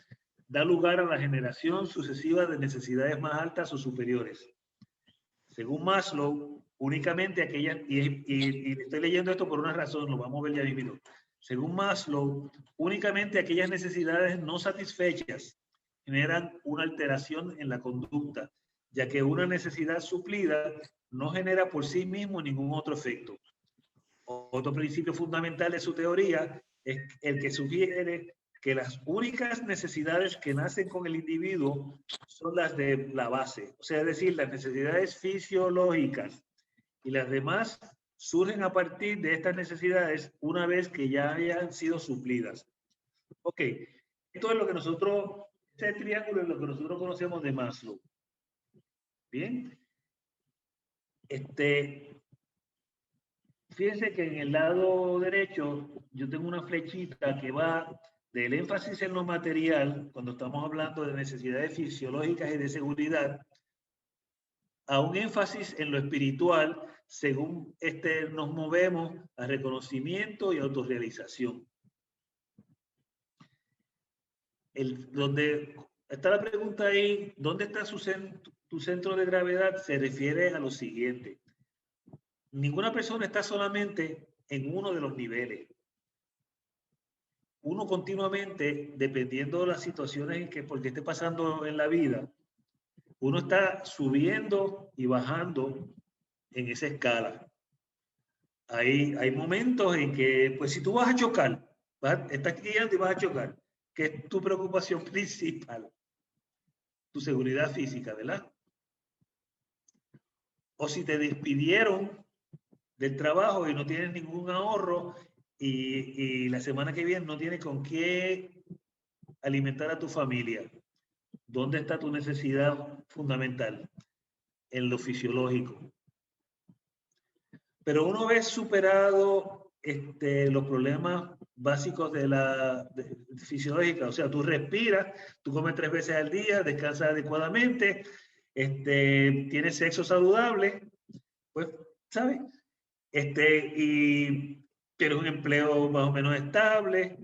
da lugar a la generación sucesiva de necesidades más altas o superiores. Según Maslow, únicamente aquellas, y estoy leyendo esto por una razón, lo vamos a ver ya mismo. Según Maslow, únicamente aquellas necesidades no satisfechas generan una alteración en la conducta, ya que una necesidad suplida no genera por sí mismo ningún otro efecto. Otro principio fundamental de su teoría es el que sugiere que las únicas necesidades que nacen con el individuo son las de la base, o sea, es decir, las necesidades fisiológicas, y las demás surgen a partir de estas necesidades una vez que ya hayan sido suplidas. Ok, Esto es lo que nosotros, ese triángulo es lo que nosotros conocemos de Maslow. Bien. Fíjense que en el lado derecho yo tengo una flechita que va del énfasis en lo material, cuando estamos hablando de necesidades fisiológicas y de seguridad, a un énfasis en lo espiritual, según nos movemos a reconocimiento y autorrealización. Donde está la pregunta ahí, ¿dónde está tu centro de gravedad? Se refiere a lo siguiente. Ninguna persona está solamente en uno de los niveles. Uno continuamente, dependiendo de las situaciones en que porque esté pasando en la vida, uno está subiendo y bajando en esa escala. Hay momentos en que, pues si tú vas a chocar, estás guiando y vas a chocar, que es tu preocupación principal, tu seguridad física, ¿verdad? O si te despidieron del trabajo y no tienes ningún ahorro y la semana que viene no tienes con qué alimentar a tu familia. ¿Dónde está tu necesidad fundamental? En lo fisiológico. Pero una vez superado los problemas básicos de la fisiológica, o sea, tú respiras, tú comes 3 veces al día, descansas adecuadamente, tienes sexo saludable, pues, ¿sabes? Y tienes un empleo más o menos estable,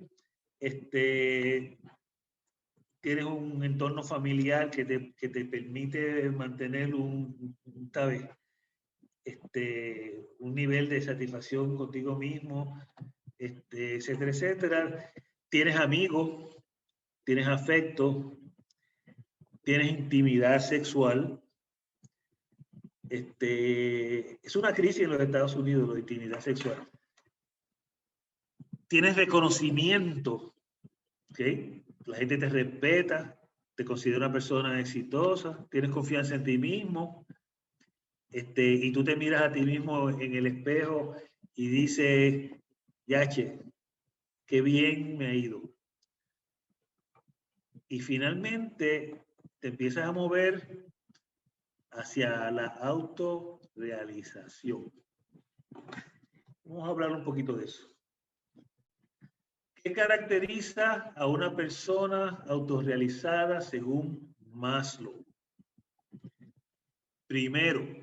tienes un entorno familiar que te permite mantener ¿sabes? Un nivel de satisfacción contigo mismo, etcétera, etcétera. Tienes amigos, tienes afecto, tienes intimidad sexual. Es una crisis en los Estados Unidos, la intimidad sexual. Tienes reconocimiento, ¿ok? La gente te respeta, te considera una persona exitosa, tienes confianza en ti mismo, y tú te miras a ti mismo en el espejo y dices, yache, qué bien me ha ido. Y finalmente te empiezas a mover hacia la autorrealización. Vamos a hablar un poquito de eso. ¿Qué caracteriza a una persona autorrealizada según Maslow? Primero,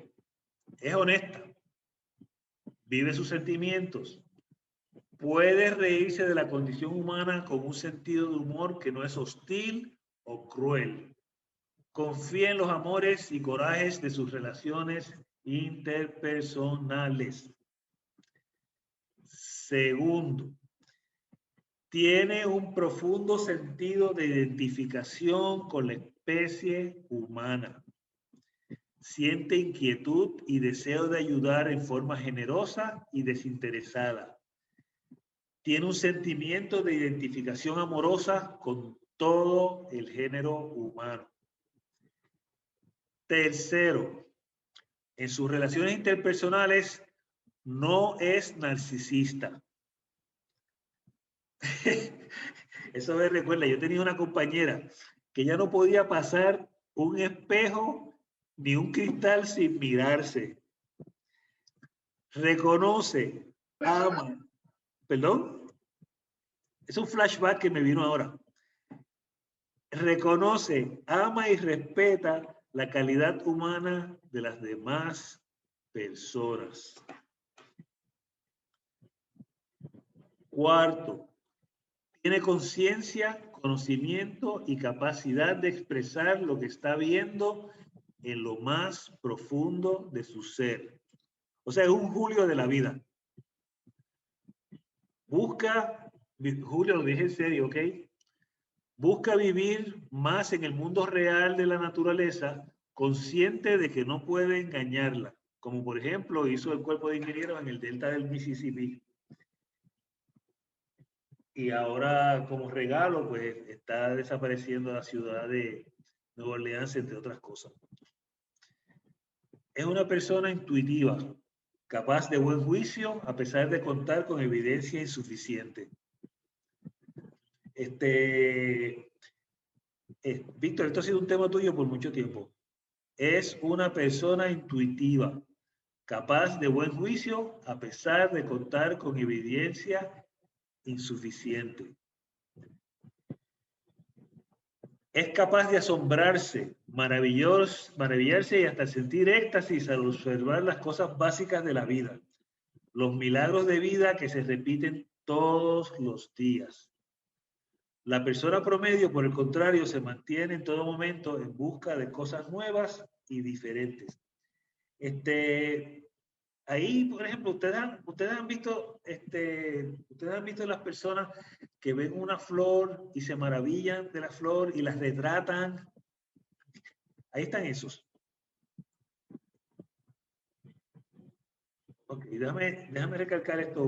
es honesta, vive sus sentimientos, puede reírse de la condición humana con un sentido de humor que no es hostil o cruel. Confía en los amores y corajes de sus relaciones interpersonales. Segundo, tiene un profundo sentido de identificación con la especie humana. Siente inquietud y deseo de ayudar en forma generosa y desinteresada. Tiene un sentimiento de identificación amorosa con todo el género humano. Tercero, en sus relaciones interpersonales no es narcisista. Eso me recuerda, yo tenía una compañera que ya no podía pasar un espejo ni un cristal sin mirarse. Reconoce, ama. ¿Perdón? Es un flashback que me vino ahora. Reconoce, ama y respeta la calidad humana de las demás personas. Cuarto, tiene conciencia, conocimiento y capacidad de expresar lo que está viendo en lo más profundo de su ser. O sea, es un Julio de la vida. Busca, Julio, lo dije en serio, ¿ok? Busca vivir más en el mundo real de la naturaleza, consciente de que no puede engañarla, como por ejemplo hizo el cuerpo de ingenieros en el delta del Mississippi. Y ahora, como regalo, pues está desapareciendo la ciudad de Nueva Orleans, entre otras cosas. Es una persona intuitiva, capaz de buen juicio, a pesar de contar con evidencia insuficiente. Víctor, esto ha sido un tema tuyo por mucho tiempo. Es una persona intuitiva, capaz de buen juicio a pesar de contar con evidencia insuficiente. Es capaz de asombrarse, maravillarse y hasta sentir éxtasis al observar las cosas básicas de la vida, los milagros de vida que se repiten todos los días. La persona promedio, por el contrario, se mantiene en todo momento en busca de cosas nuevas y diferentes. Ahí, por ejemplo, ustedes han visto las personas que ven una flor y se maravillan de la flor y las retratan. Ahí están esos. Ok, déjame recalcar este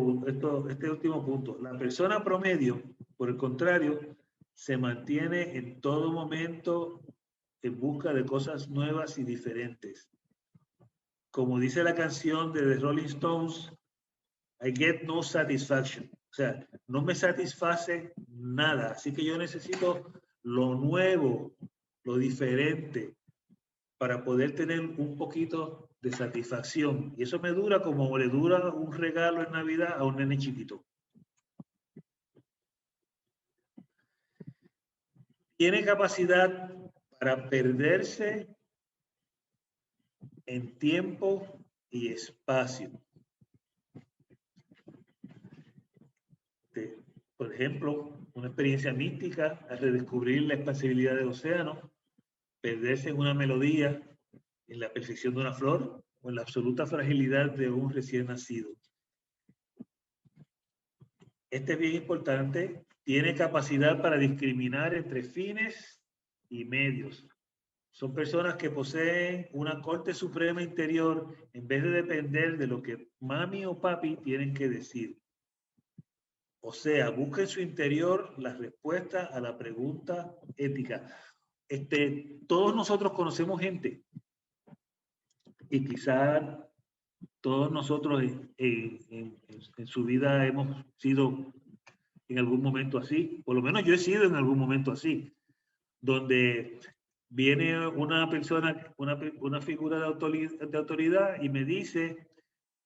último punto. La persona promedio, por el contrario, se mantiene en todo momento en busca de cosas nuevas y diferentes. Como dice la canción de The Rolling Stones, I get no satisfaction. O sea, no me satisface nada. Así que yo necesito lo nuevo, lo diferente, para poder tener un poquito de satisfacción. Y eso me dura como le dura un regalo en Navidad a un nene chiquito. Tiene capacidad para perderse en tiempo y espacio. Por ejemplo, una experiencia mística al redescubrir la expansibilidad del océano, perderse en una melodía, en la perfección de una flor o en la absoluta fragilidad de un recién nacido. Este es bien importante. Tiene capacidad para discriminar entre fines y medios. Son personas que poseen una corte suprema interior en vez de depender de lo que mami o papi tienen que decir. O sea, busca en su interior la respuesta a la pregunta ética. Todos nosotros conocemos gente y quizá todos nosotros en su vida hemos sido en algún momento así. Por lo menos yo he sido en algún momento así, donde viene una persona, una figura de autoridad y me dice,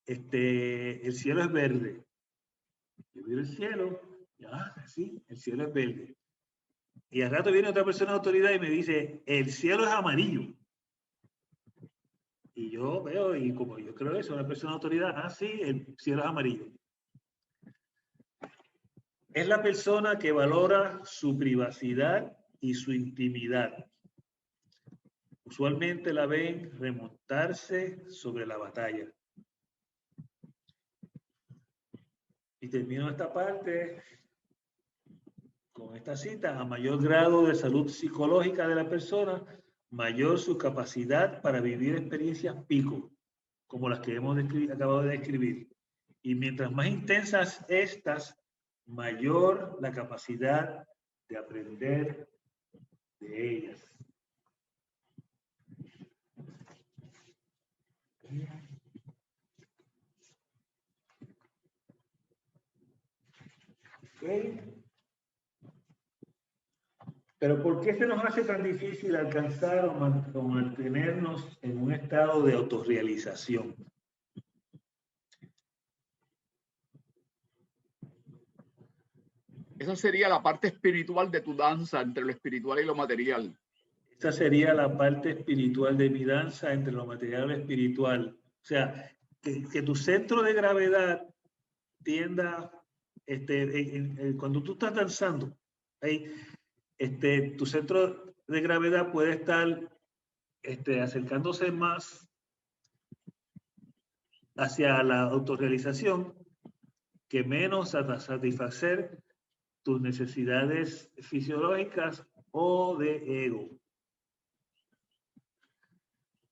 el cielo es verde. Yo miro el cielo, sí, el cielo es verde. Y al rato viene otra persona de autoridad y me dice, el cielo es amarillo. Y yo veo, y como yo creo eso, una persona de autoridad, sí, el cielo es amarillo. Es la persona que valora su privacidad y su intimidad. Usualmente la ven remontarse sobre la batalla. Y termino esta parte con esta cita. A mayor grado de salud psicológica de la persona, mayor su capacidad para vivir experiencias pico, como las que hemos acabado de describir. Y mientras más intensas estas, mayor la capacidad de aprender de ellas. ¿Okay? Pero ¿por qué se nos hace tan difícil alcanzar o mantenernos en un estado de autorrealización? Esa sería la parte espiritual de tu danza entre lo espiritual y lo material. Esa sería la parte espiritual de mi danza entre lo material y lo espiritual. O sea, que tu centro de gravedad tienda, cuando tú estás danzando, tu centro de gravedad puede estar acercándose más hacia la autorrealización que menos a satisfacer tus necesidades fisiológicas o de ego.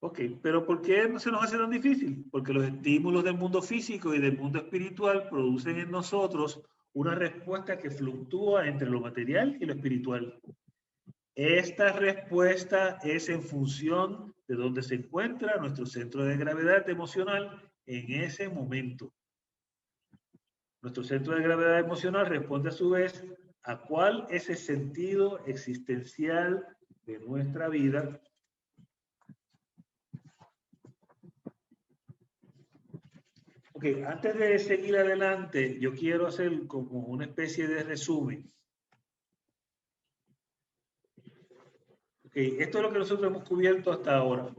Ok, pero ¿por qué no se nos hace tan difícil? Porque los estímulos del mundo físico y del mundo espiritual producen en nosotros una respuesta que fluctúa entre lo material y lo espiritual. Esta respuesta es en función de dónde se encuentra nuestro centro de gravedad emocional en ese momento. Nuestro centro de gravedad emocional responde a su vez a cuál es el sentido existencial de nuestra vida. Ok, antes de seguir adelante, yo quiero hacer como una especie de resumen. Ok, esto es lo que nosotros hemos cubierto hasta ahora.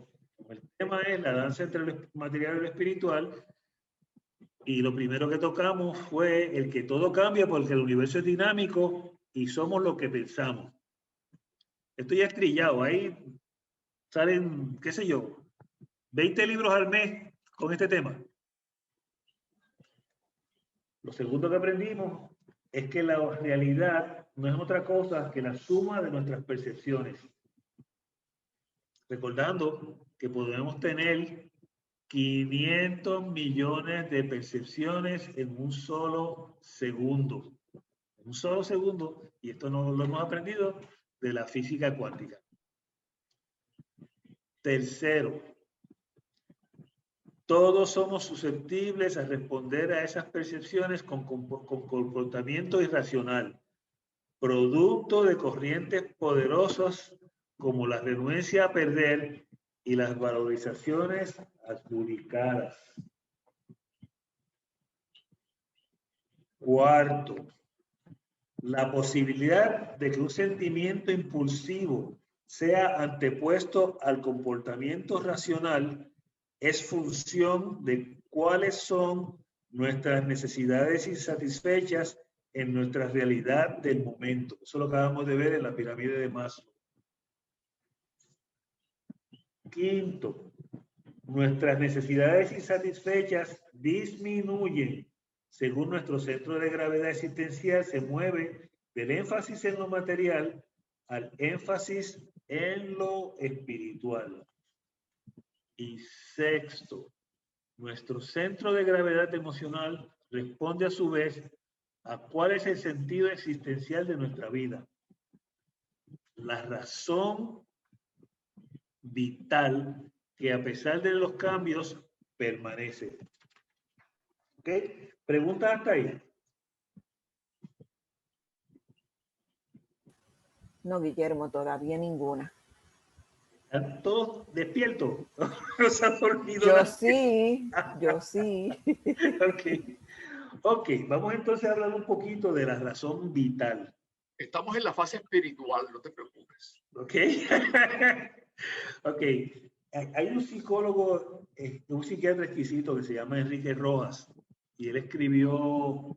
El tema es la danza entre lo material y lo espiritual. Y lo primero que tocamos fue el que todo cambia porque el universo es dinámico y somos lo que pensamos. Esto ya es trillado. Ahí salen, qué sé yo, 20 libros al mes con este tema. Lo segundo que aprendimos es que la realidad no es otra cosa que la suma de nuestras percepciones. Recordando que podemos tener 500 millones de percepciones en un solo segundo. En un solo segundo, y esto no lo hemos aprendido de la física cuántica. Tercero, todos somos susceptibles a responder a esas percepciones con comportamiento irracional, producto de corrientes poderosas como la renuencia a perder y las valorizaciones adjudicadas. Cuarto, la posibilidad de que un sentimiento impulsivo sea antepuesto al comportamiento racional es función de cuáles son nuestras necesidades insatisfechas en nuestra realidad del momento. Eso lo acabamos de ver en la pirámide de Maslow. Quinto, nuestras necesidades insatisfechas disminuyen según nuestro centro de gravedad existencial se mueve del énfasis en lo material al énfasis en lo espiritual. Y sexto, nuestro centro de gravedad emocional responde a su vez a cuál es el sentido existencial de nuestra vida. La razón vital que a pesar de los cambios permanece. ¿Ok? ¿Preguntas hasta ahí? No, Guillermo, todavía ninguna. ¿Están todos despiertos? ¿No se han dormido? Yo sí, yo sí. Ok, vamos entonces a hablar un poquito de la razón vital. Estamos en la fase espiritual, no te preocupes. Ok. Ok. Hay un psicólogo, un psiquiatra exquisito que se llama Enrique Rojas, y él escribió un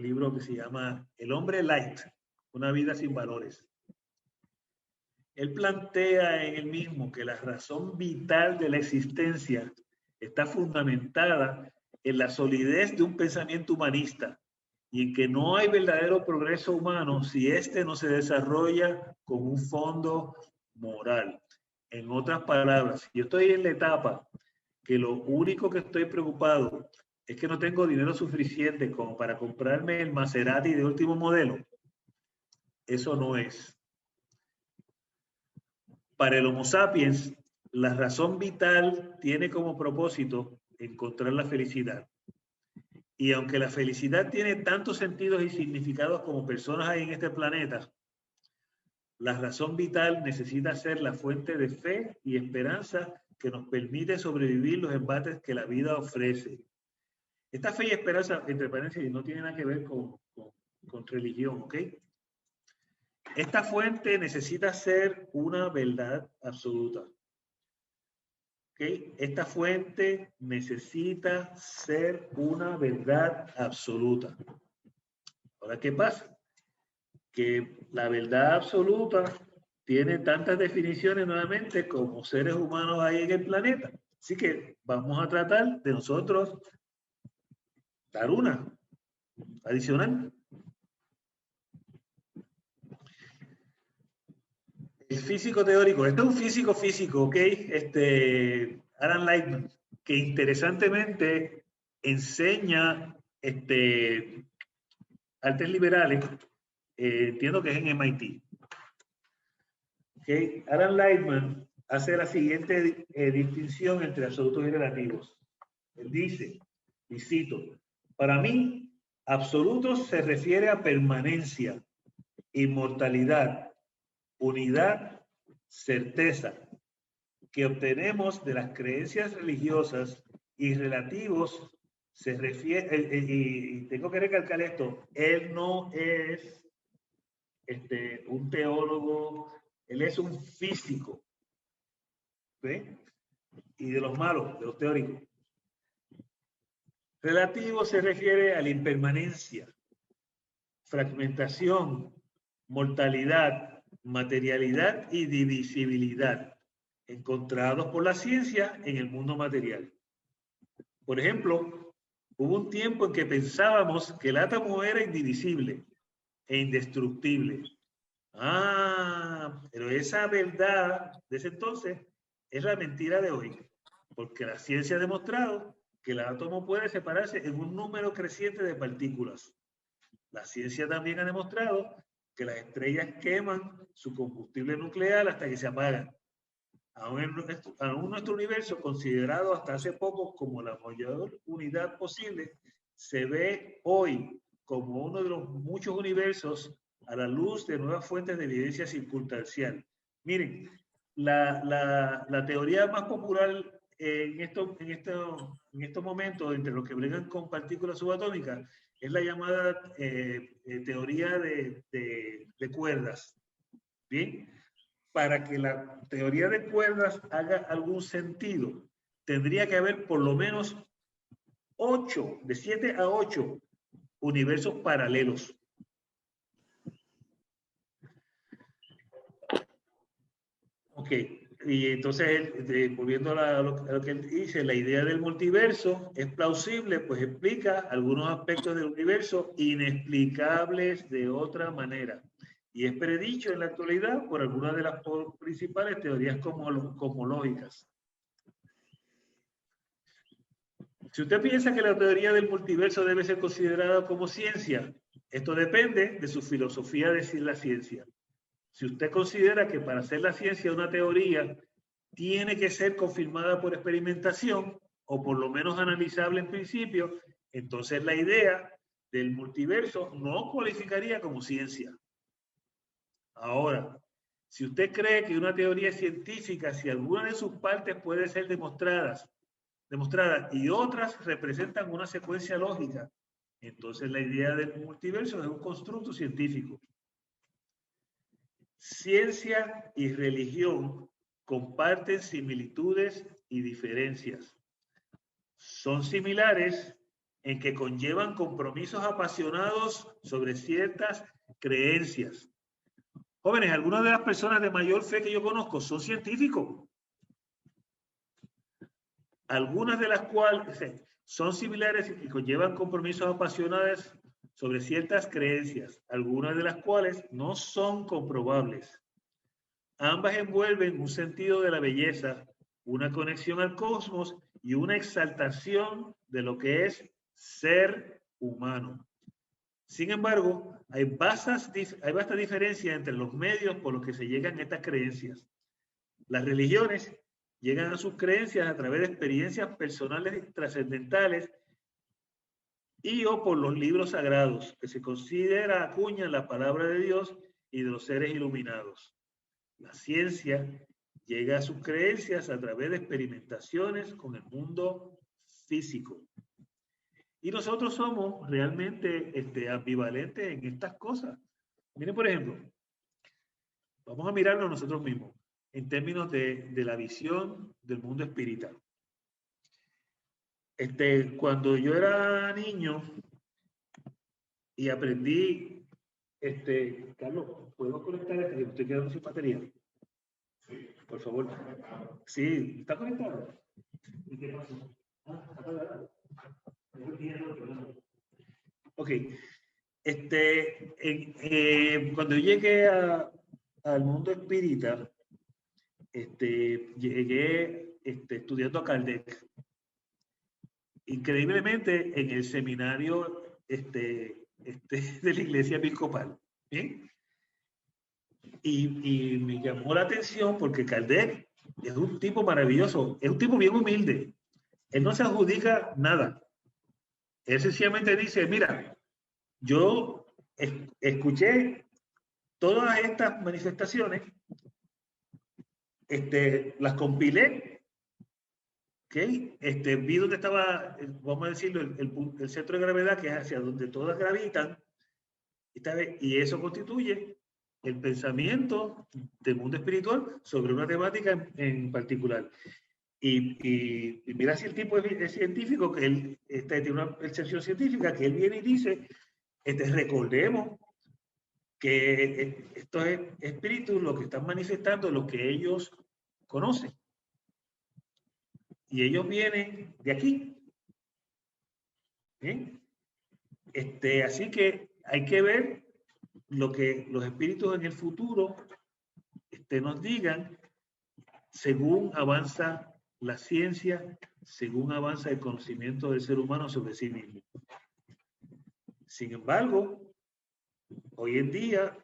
libro que se llama El hombre light, una vida sin valores. Él plantea en él mismo que la razón vital de la existencia está fundamentada en la solidez de un pensamiento humanista y en que no hay verdadero progreso humano si éste no se desarrolla con un fondo moral. En otras palabras, yo estoy en la etapa que lo único que estoy preocupado es que no tengo dinero suficiente como para comprarme el Maserati de último modelo. Eso no es. Para el Homo sapiens, la razón vital tiene como propósito encontrar la felicidad. Y aunque la felicidad tiene tantos sentidos y significados como personas hay en este planeta, la razón vital necesita ser la fuente de fe y esperanza que nos permite sobrevivir los embates que la vida ofrece. Esta fe y esperanza, entre paréntesis, no tiene nada que ver con religión, ¿ok? Esta fuente necesita ser una verdad absoluta. ¿Okay? Esta fuente necesita ser una verdad absoluta. Ahora, ¿qué pasa? Que la verdad absoluta tiene tantas definiciones nuevamente como seres humanos hay en el planeta. Así que vamos a tratar de nosotros dar una adicional. El físico teórico, este es un físico, ¿ok? Alan Lightman, que interesantemente enseña artes liberales, entiendo que es en MIT. ¿Okay? Alan Lightman hace la siguiente distinción entre absolutos y relativos. Él dice, y cito, para mí, absolutos se refiere a permanencia, inmortalidad, unidad, certeza, que obtenemos de las creencias religiosas y relativos, se refiere, y tengo que recalcar esto, él no es un teólogo, él es un físico, ¿ve? Y de los malos, de los teóricos. Relativo se refiere a la impermanencia, fragmentación, mortalidad, materialidad y divisibilidad, encontrados por la ciencia en el mundo material. Por ejemplo, hubo un tiempo en que pensábamos que el átomo era indivisible e indestructible. Pero esa verdad de ese entonces es la mentira de hoy, porque la ciencia ha demostrado que el átomo puede separarse en un número creciente de partículas. La ciencia también ha demostrado que las estrellas queman su combustible nuclear hasta que se apagan. Aún nuestro universo, considerado hasta hace poco como la mayor unidad posible, se ve hoy como uno de los muchos universos a la luz de nuevas fuentes de evidencia circunstancial. Miren, la teoría más popular en estos momentos, entre los que bregan con partículas subatómicas, es la llamada teoría de cuerdas. ¿Bien? Para que la teoría de cuerdas haga algún sentido, tendría que haber por lo menos 8, de 7 a 8 universos paralelos. Ok, y entonces, volviendo a lo que él dice, la idea del multiverso es plausible, pues explica algunos aspectos del universo inexplicables de otra manera. Y es predicho en la actualidad por algunas de las principales teorías cosmológicas. Si usted piensa que la teoría del multiverso debe ser considerada como ciencia, esto depende de su filosofía de decir la ciencia. Si usted considera que para hacer la ciencia una teoría tiene que ser confirmada por experimentación o por lo menos analizable en principio, entonces la idea del multiverso no cualificaría como ciencia. Ahora, si usted cree que una teoría científica, si alguna de sus partes puede ser demostrada y otras representan una secuencia lógica, entonces la idea del multiverso es un constructo científico. Ciencia y religión comparten similitudes y diferencias. Son similares en que conllevan compromisos apasionados sobre ciertas creencias. Jóvenes, algunas de las personas de mayor fe que yo conozco son científicos. Algunas de las cuales son similares y conllevan compromisos apasionados sobre ciertas creencias, algunas de las cuales no son comprobables. Ambas envuelven un sentido de la belleza, una conexión al cosmos y una exaltación de lo que es ser humano. Sin embargo, hay vasta diferencia entre los medios por los que se llegan a estas creencias. Las religiones llegan a sus creencias a través de experiencias personales trascendentales y o por los libros sagrados, que se considera acuñan la palabra de Dios y de los seres iluminados. La ciencia llega a sus creencias a través de experimentaciones con el mundo físico. Y nosotros somos realmente ambivalentes en estas cosas. Miren, por ejemplo, vamos a mirarlo nosotros mismos en términos de la visión del mundo espiritual. Cuando yo era niño y aprendí, Carlos, ¿puedo conectar que estoy quedando sin batería? Sí. Por favor. Sí, ¿está conectado? ¿Y qué pasó? Está apagado. Ok. Cuando llegué al mundo espírita, llegué estudiando a Kardec. Increíblemente en el seminario de la Iglesia Episcopal. ¿Bien? Y me llamó la atención porque Kardec es un tipo maravilloso, es un tipo bien humilde. Él no se adjudica nada. Él sencillamente dice, mira, yo escuché todas estas manifestaciones las compilé, ¿okay? Vi dónde estaba, vamos a decirlo, el centro de gravedad, que es hacia donde todas gravitan, y eso constituye el pensamiento del mundo espiritual sobre una temática en particular. Y mira si el tipo es científico, que él tiene una percepción científica, que él viene y dice, recordemos que estos espíritus lo que están manifestando es lo que ellos conocen. Y ellos vienen de aquí. ¿Bien? Así que hay que ver lo que los espíritus en el futuro nos digan según avanza la ciencia, según avanza el conocimiento del ser humano sobre sí mismo. Sin embargo, hoy en día,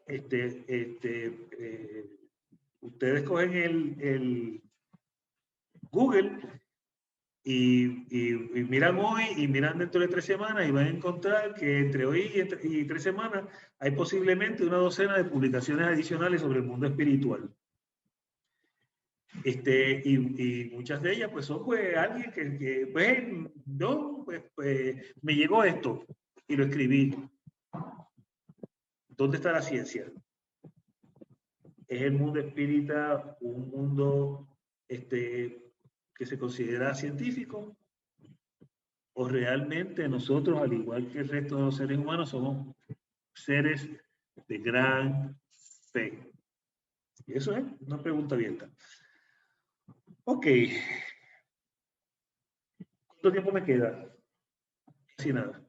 ustedes cogen el Google y miran hoy y miran dentro de 3 semanas y van a encontrar que entre hoy y 3 semanas hay posiblemente una docena de publicaciones adicionales sobre el mundo espiritual. Y muchas de ellas pues son pues alguien que pues no, pues me llegó esto y lo escribí. ¿Dónde está la ciencia? ¿Es el mundo espírita un mundo que se considera científico? ¿O realmente nosotros, al igual que el resto de los seres humanos, somos seres de gran fe? Y eso es una pregunta abierta. Ok. ¿Cuánto tiempo me queda? Casi nada.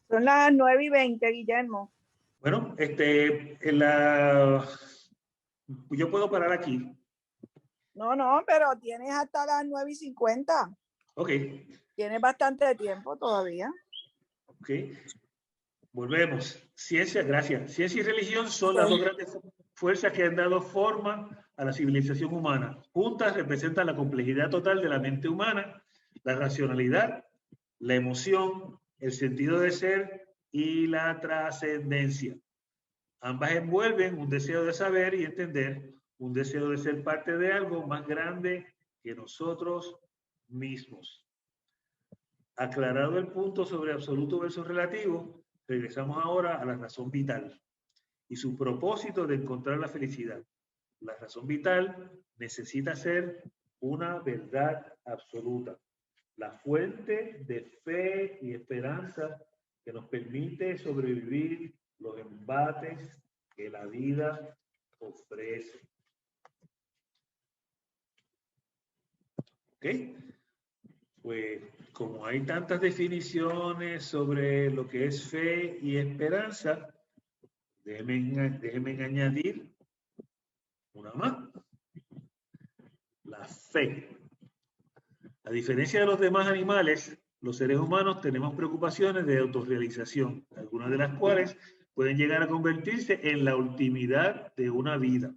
Son las 9:20, Guillermo. Bueno, yo puedo parar aquí. No, pero tienes hasta las 9:50. Ok. Tienes bastante tiempo todavía. Ok. Volvemos. Ciencia, gracias. Ciencia y religión son las dos grandes fuerzas que han dado forma a la civilización humana. Juntas representan la complejidad total de la mente humana, la racionalidad, la emoción, el sentido de ser y la trascendencia. Ambas envuelven un deseo de saber y entender, un deseo de ser parte de algo más grande que nosotros mismos. Aclarado el punto sobre absoluto versus relativo, regresamos ahora a la razón vital y su propósito de encontrar la felicidad. La razón vital necesita ser una verdad absoluta, la fuente de fe y esperanza que nos permite sobrevivir los embates que la vida ofrece. ¿Ok? Pues como hay tantas definiciones sobre lo que es fe y esperanza, déjenme añadir una más. La fe. A diferencia de los demás animales, los seres humanos tenemos preocupaciones de autorrealización, algunas de las cuales pueden llegar a convertirse en la ultimidad de una vida.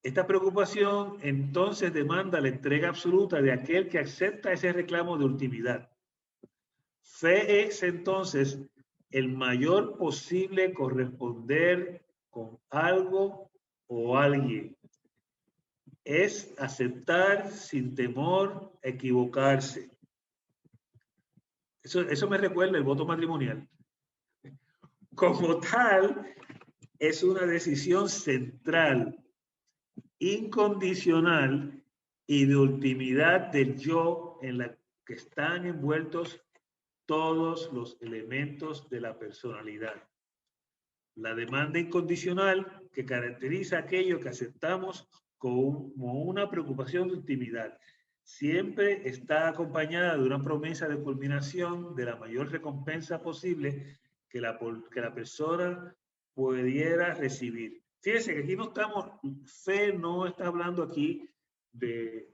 Esta preocupación entonces demanda la entrega absoluta de aquel que acepta ese reclamo de ultimidad. Fe es entonces el mayor posible corresponder con algo o alguien. Es aceptar sin temor a equivocarse. Eso me recuerda el voto matrimonial. Como tal, es una decisión central, incondicional y de ultimidad del yo en la que están envueltos todos los elementos de la personalidad. La demanda incondicional que caracteriza aquello que aceptamos como una preocupación de ultimidad siempre está acompañada de una promesa de culminación de la mayor recompensa posible que la persona pudiera recibir. Fíjense que aquí no estamos, fe no está hablando aquí de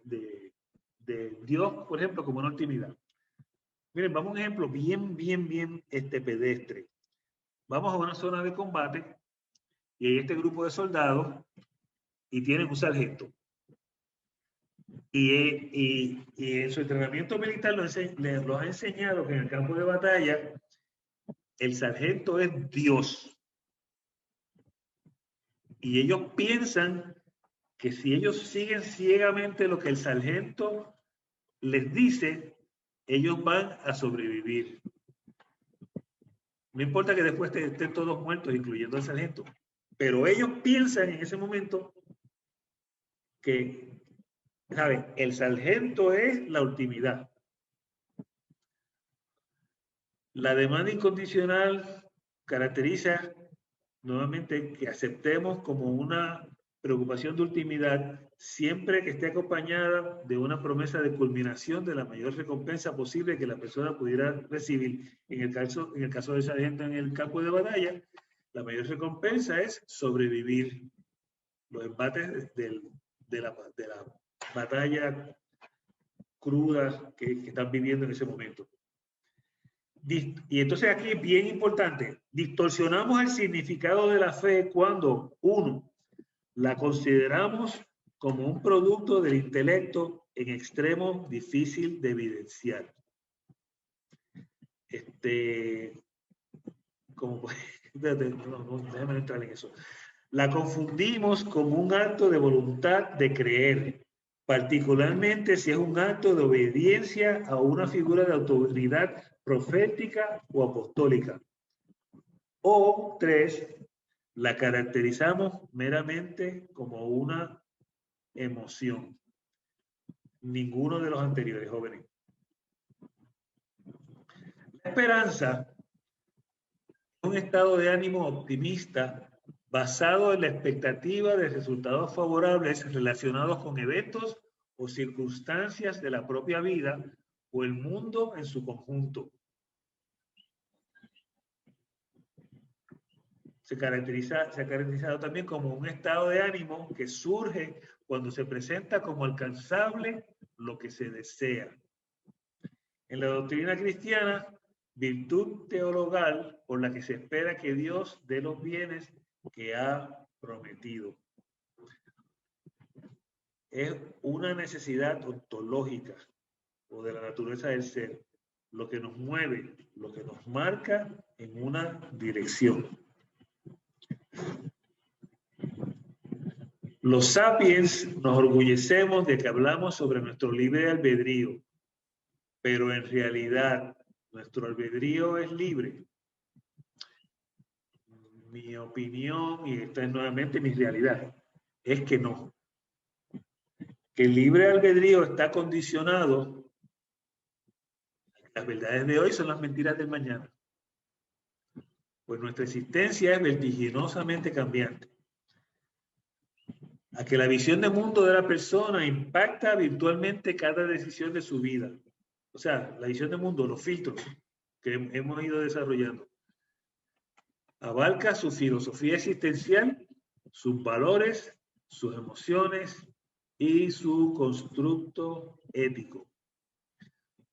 Dios, por ejemplo, como una ultimidad. Miren, vamos a un ejemplo bien pedestre. Vamos a una zona de combate y hay este grupo de soldados y tienen un sargento. Y en su entrenamiento militar los ha enseñado que en el campo de batalla El sargento es Dios. Y ellos piensan que si ellos siguen ciegamente lo que el sargento les dice, ellos van a sobrevivir. No importa que después estén todos muertos, incluyendo al sargento. Pero ellos piensan en ese momento que, ¿saben? El sargento es la ultimidad. La demanda incondicional caracteriza nuevamente que aceptemos como una preocupación de ultimidad siempre que esté acompañada de una promesa de culminación de la mayor recompensa posible que la persona pudiera recibir. En el caso del sargento en el campo de batalla, la mayor recompensa es sobrevivir los embates de la batalla cruda que están viviendo en ese momento. Y entonces aquí es bien importante, distorsionamos el significado de la fe cuando, uno, la consideramos como un producto del intelecto en extremo difícil de evidenciar. Déjame entrar en eso. La confundimos como un acto de voluntad de creer, particularmente si es un acto de obediencia a una figura de autoridad profética o apostólica. O tres, la caracterizamos meramente como una emoción. Ninguno de los anteriores, jóvenes. La esperanza es un estado de ánimo optimista basado en la expectativa de resultados favorables relacionados con eventos o circunstancias de la propia vida o el mundo en su conjunto. Se ha caracterizado también como un estado de ánimo que surge cuando se presenta como alcanzable lo que se desea. En la doctrina cristiana, virtud teologal por la que se espera que Dios dé los bienes que ha prometido. Es una necesidad ontológica o de la naturaleza del ser, lo que nos mueve, lo que nos marca en una dirección. Los sapiens nos orgullecemos de que hablamos sobre nuestro libre albedrío, pero en realidad nuestro albedrío es libre. Mi opinión, y esta es nuevamente mi realidad, es que no. Que el libre albedrío está condicionado. Las verdades de hoy son las mentiras del mañana. Pues nuestra existencia es vertiginosamente cambiante. A que la visión de mundo de la persona impacta virtualmente cada decisión de su vida. O sea, la visión de mundo, los filtros que hemos ido desarrollando. Abarca su filosofía existencial, sus valores, sus emociones y su constructo ético.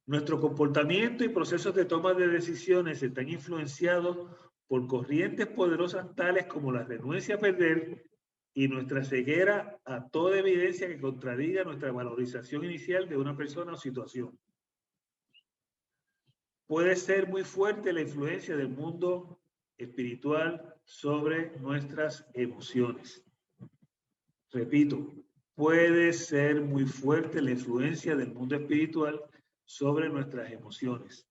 Nuestro comportamiento y procesos de toma de decisiones están influenciados por corrientes poderosas tales como la renuencia a perder y nuestra ceguera a toda evidencia que contradiga nuestra valorización inicial de una persona o situación. Puede ser muy fuerte la influencia del mundo espiritual sobre nuestras emociones. Repito, puede ser muy fuerte la influencia del mundo espiritual sobre nuestras emociones.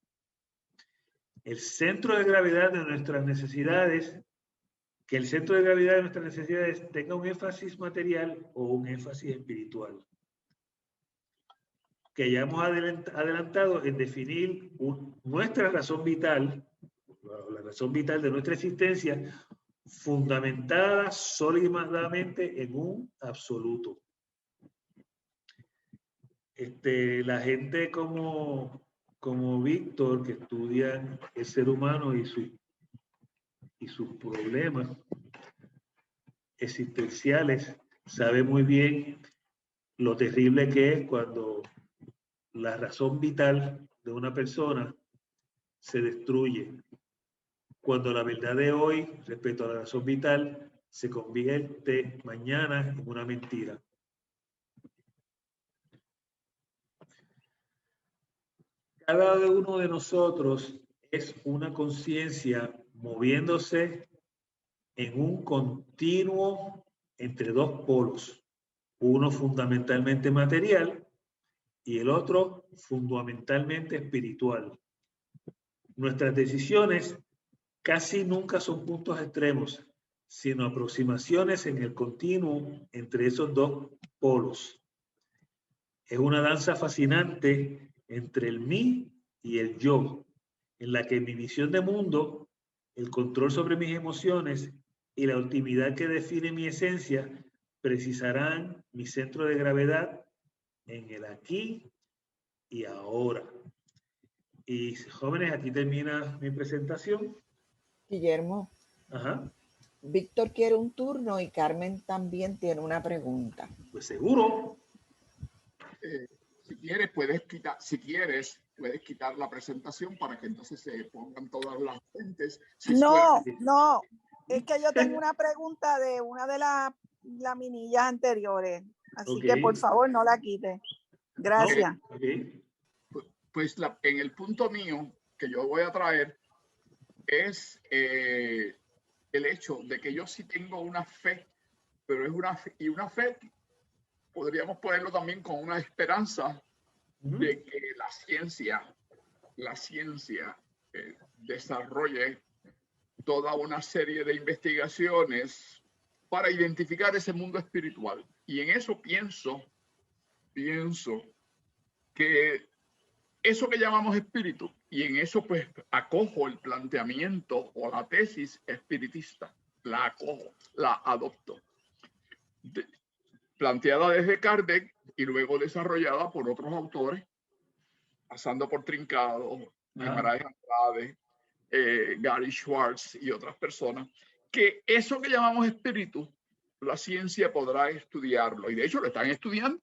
El centro de gravedad de nuestras necesidades, que el centro de gravedad de nuestras necesidades tenga un énfasis material o un énfasis espiritual. Que hayamos adelantado en definir nuestra razón vital, la razón vital de nuestra existencia, fundamentada sólidamente en un absoluto. La gente como Víctor, que estudia el ser humano y sus problemas existenciales, sabe muy bien lo terrible que es cuando la razón vital de una persona se destruye. Cuando la verdad de hoy respecto a la razón vital se convierte mañana en una mentira. Cada uno de nosotros es una conciencia moviéndose en un continuo entre dos polos, uno fundamentalmente material y el otro fundamentalmente espiritual. Nuestras decisiones casi nunca son puntos extremos, sino aproximaciones en el continuo entre esos dos polos. Es una danza fascinante entre el mí y el yo, en la que mi visión de mundo, el control sobre mis emociones y la ultimidad que define mi esencia precisarán mi centro de gravedad en el aquí y ahora. Y jóvenes, aquí termina mi presentación. Guillermo, Ajá, Víctor quiere un turno y Carmen también tiene una pregunta. pues seguro. Si quieres, puedes quitar la presentación para que entonces se pongan todas las fuentes. Si No, suena- no, es que yo tengo una pregunta de una de las laminillas anteriores, así Ok. que por favor no la quite. Gracias. Ok. Pues en el punto mío que yo voy a traer es el hecho de que yo sí tengo una fe, pero es una fe, podríamos ponerlo también con una esperanza de que la ciencia desarrolle toda una serie de investigaciones para identificar ese mundo espiritual. Y en eso pienso que eso que llamamos espíritu, y en eso pues acojo el planteamiento o la tesis espiritista, la acojo, la adopto, planteada desde Kardec y luego desarrollada por otros autores, pasando por Trincado, Guimarães Andrade, Gary Schwartz y otras personas, que eso que llamamos espíritu, la ciencia podrá estudiarlo, y de hecho lo están estudiando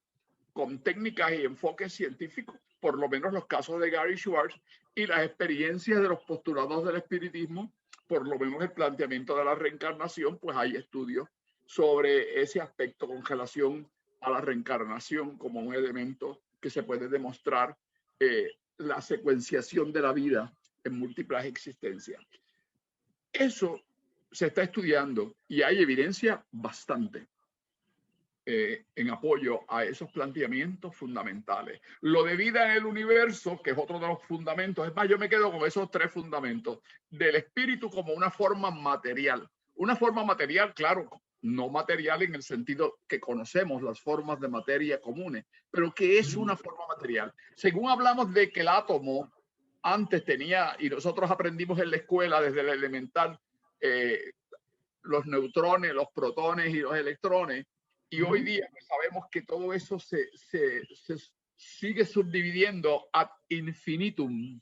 con técnicas y enfoques científicos, por lo menos los casos de Gary Schwartz y las experiencias de los postulados del espiritismo, por lo menos el planteamiento de la reencarnación, pues hay estudios sobre ese aspecto con relación a la reencarnación como un elemento que se puede demostrar la secuenciación de la vida en múltiples existencias. Eso se está estudiando y hay evidencia bastante en apoyo a esos planteamientos fundamentales. Lo de vida en el universo, que es otro de los fundamentos, es más, yo me quedo con esos tres fundamentos, del espíritu como una forma material. Una forma material, claro, no material en el sentido que conocemos las formas de materia comunes, pero que es una forma material. Según hablamos de que el átomo antes tenía, y nosotros aprendimos en la escuela desde el elemental, los neutrones, los protones y los electrones, y hoy día pues, sabemos que todo eso se sigue subdividiendo ad infinitum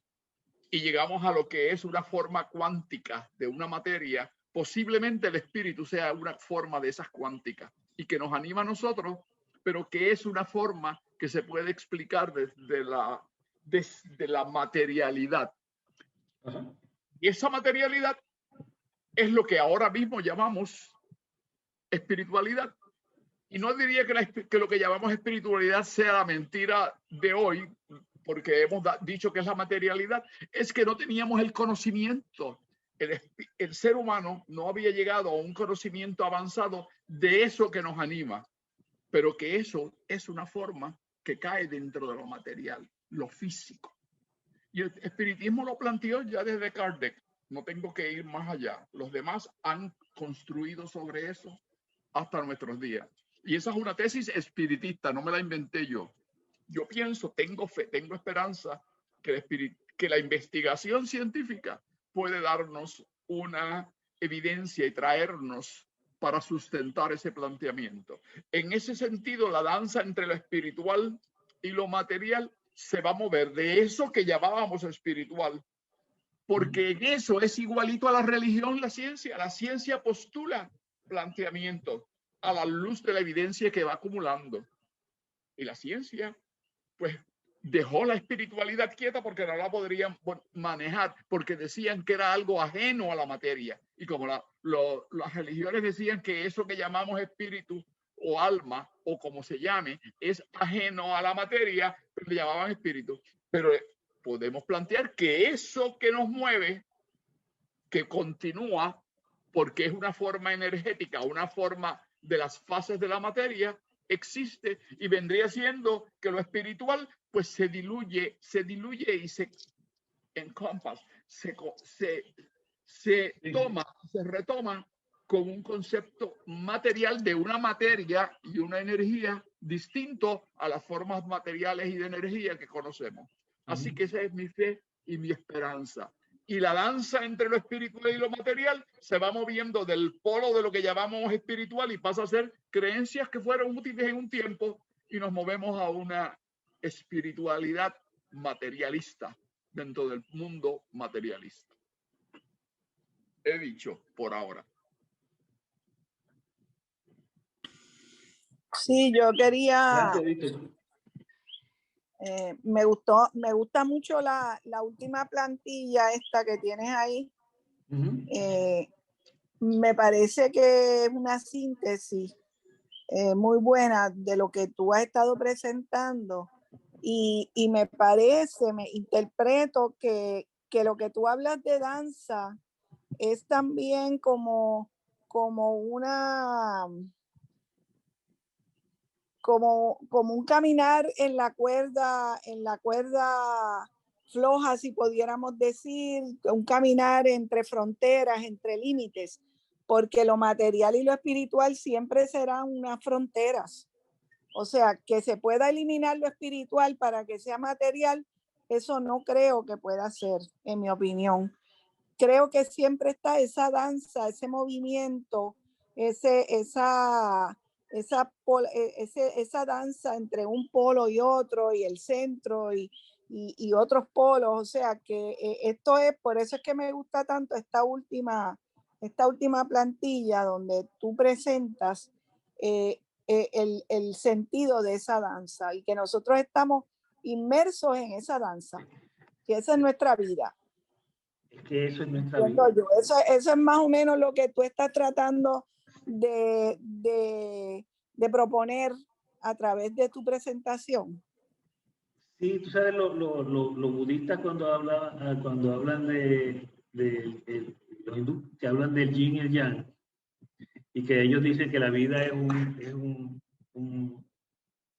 y llegamos a lo que es una forma cuántica de una materia. Posiblemente el espíritu sea una forma de esas cuánticas y que nos anima a nosotros, pero que es una forma que se puede explicar desde la materialidad. Ajá. Y esa materialidad es lo que ahora mismo llamamos espiritualidad. Y no diría que lo que llamamos espiritualidad sea la mentira de hoy, porque hemos dicho que es la materialidad, es que no teníamos el conocimiento. El ser humano no había llegado a un conocimiento avanzado de eso que nos anima, pero que eso es una forma que cae dentro de lo material, lo físico. Y el espiritismo lo planteó ya desde Kardec. No tengo que ir más allá. Los demás han construido sobre eso hasta nuestros días. Y esa es una tesis espiritista, no me la inventé yo. Yo pienso, tengo fe, tengo esperanza que la investigación científica puede darnos una evidencia y traernos para sustentar ese planteamiento. En ese sentido, la danza entre lo espiritual y lo material se va a mover de eso que llamábamos espiritual, porque en eso es igualito a la religión, la ciencia. La ciencia postula planteamientos a la luz de la evidencia que va acumulando. Y la ciencia, pues, dejó la espiritualidad quieta porque no la podrían manejar, porque decían que era algo ajeno a la materia. Y como las religiones decían que eso que llamamos espíritu o alma, o como se llame, es ajeno a la materia, pues le llamaban espíritu. Pero podemos plantear que eso que nos mueve, que continúa, porque es una forma energética, una forma de las fases de la materia, existe y vendría siendo que lo espiritual pues se diluye y se encompass, se toma, se retoma con un concepto material de una materia y una energía distinto a las formas materiales y de energía que conocemos. Así que esa es mi fe y mi esperanza. Y la danza entre lo espiritual y lo material se va moviendo del polo de lo que llamamos espiritual y pasa a ser creencias que fueron útiles en un tiempo y nos movemos a una espiritualidad materialista dentro del mundo materialista. He dicho por ahora. Sí, yo quería, me gusta mucho la última plantilla esta que tienes ahí. Me parece que es una síntesis muy buena de lo que tú has estado presentando y me parece, me interpreto que lo que tú hablas de danza es también como un caminar en la cuerda floja, si pudiéramos decir, un caminar entre fronteras, entre límites, porque lo material y lo espiritual siempre serán unas fronteras. O sea, que se pueda eliminar lo espiritual para que sea material, eso no creo que pueda ser, en mi opinión. Creo que siempre está esa danza, ese movimiento, esa danza entre un polo y otro, y el centro y otros polos. O sea que esto es, por eso es que me gusta tanto esta última plantilla donde tú presentas el sentido de esa danza y que nosotros estamos inmersos en esa danza, que esa es nuestra vida. Es que eso es nuestra vida. Eso es más o menos lo que tú estás tratando de proponer a través de tu presentación. Sí, tú sabes, los budistas cuando hablan de los hindúes, que hablan del yin y el yang, y que ellos dicen que la vida es un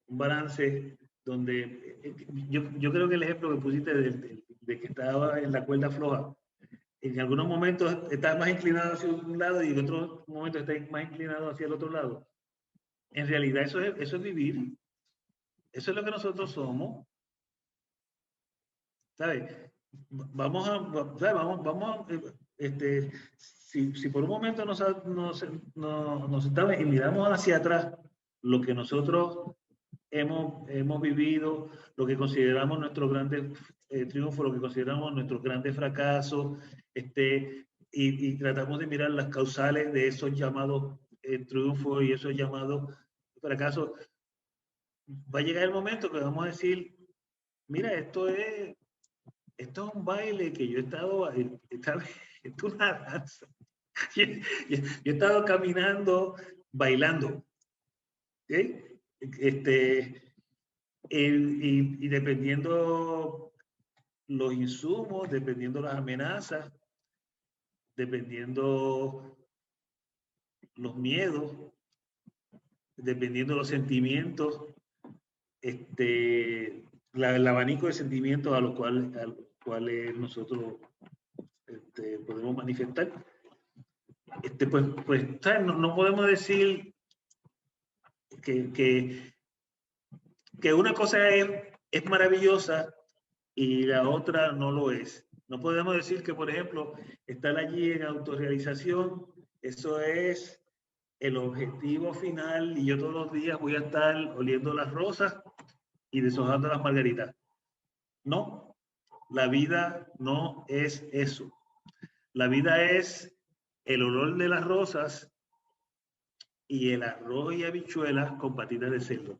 balance donde yo creo que el ejemplo que pusiste de que estaba en la cuerda floja, en algunos momentos está más inclinado hacia un lado y en otros momentos está más inclinado hacia el otro lado. En realidad eso es vivir. Eso es lo que nosotros somos. ¿Sabes? Si por un momento nos sentamos y miramos hacia atrás lo que nosotros hemos vivido, lo que consideramos nuestros grandes triunfos, lo que consideramos nuestros grandes fracasos, y tratamos de mirar las causales de esos llamados triunfos y esos llamados fracasos, va a llegar el momento que vamos a decir, mira, esto es un baile que yo he estado, esto es una danza. Yo he estado caminando, bailando. ¿Okay? Y dependiendo los insumos, dependiendo las amenazas, dependiendo los miedos, dependiendo los sentimientos, el abanico de sentimientos a los cuales nosotros podemos manifestar, pues no podemos decir que una cosa es maravillosa y la otra no lo es. No podemos decir que, por ejemplo, estar allí en autorrealización, eso es el objetivo final y yo todos los días voy a estar oliendo las rosas y deshojando las margaritas. No, la vida no es eso. La vida es el olor de las rosas y el arroz y habichuelas con patitas de cerdo.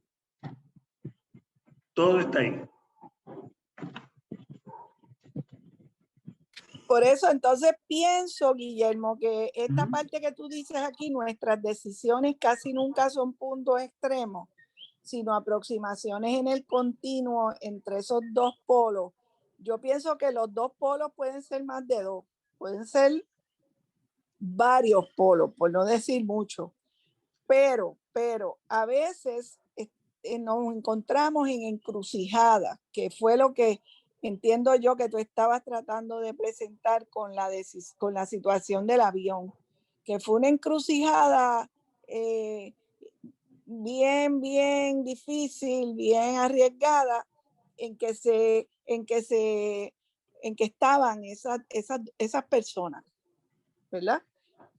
Todo está ahí. Por eso entonces pienso, Guillermo, que esta parte que tú dices aquí, nuestras decisiones casi nunca son puntos extremos, sino aproximaciones en el continuo entre esos dos polos. Yo pienso que los dos polos pueden ser más de dos, pueden ser varios polos, por no decir mucho, pero a veces nos encontramos en encrucijadas, que fue lo que entiendo yo que tú estabas tratando de presentar con la situación del avión, que fue una encrucijada bien difícil, bien arriesgada, en que estaban esas personas, ¿verdad?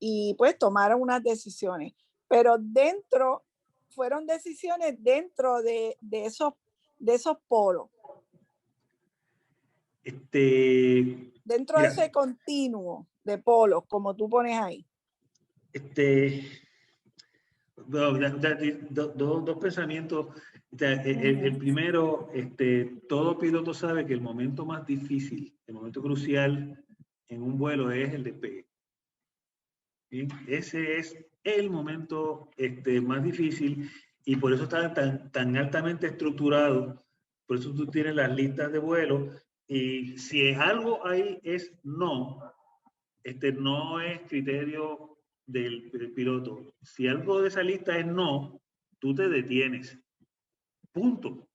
Y pues tomaron unas decisiones, pero fueron decisiones dentro de esos polos. Dentro de ese continuo de polos, como tú pones ahí. Dos pensamientos. El primero, todo piloto sabe que el momento más difícil, el momento crucial en un vuelo es el despegue. ¿Sí? Ese es el momento más difícil y por eso está tan altamente estructurado. Por eso tú tienes las listas de vuelo y si es algo ahí es no, no es criterio del piloto. Si algo de esa lista es no, tú te detienes. Punto.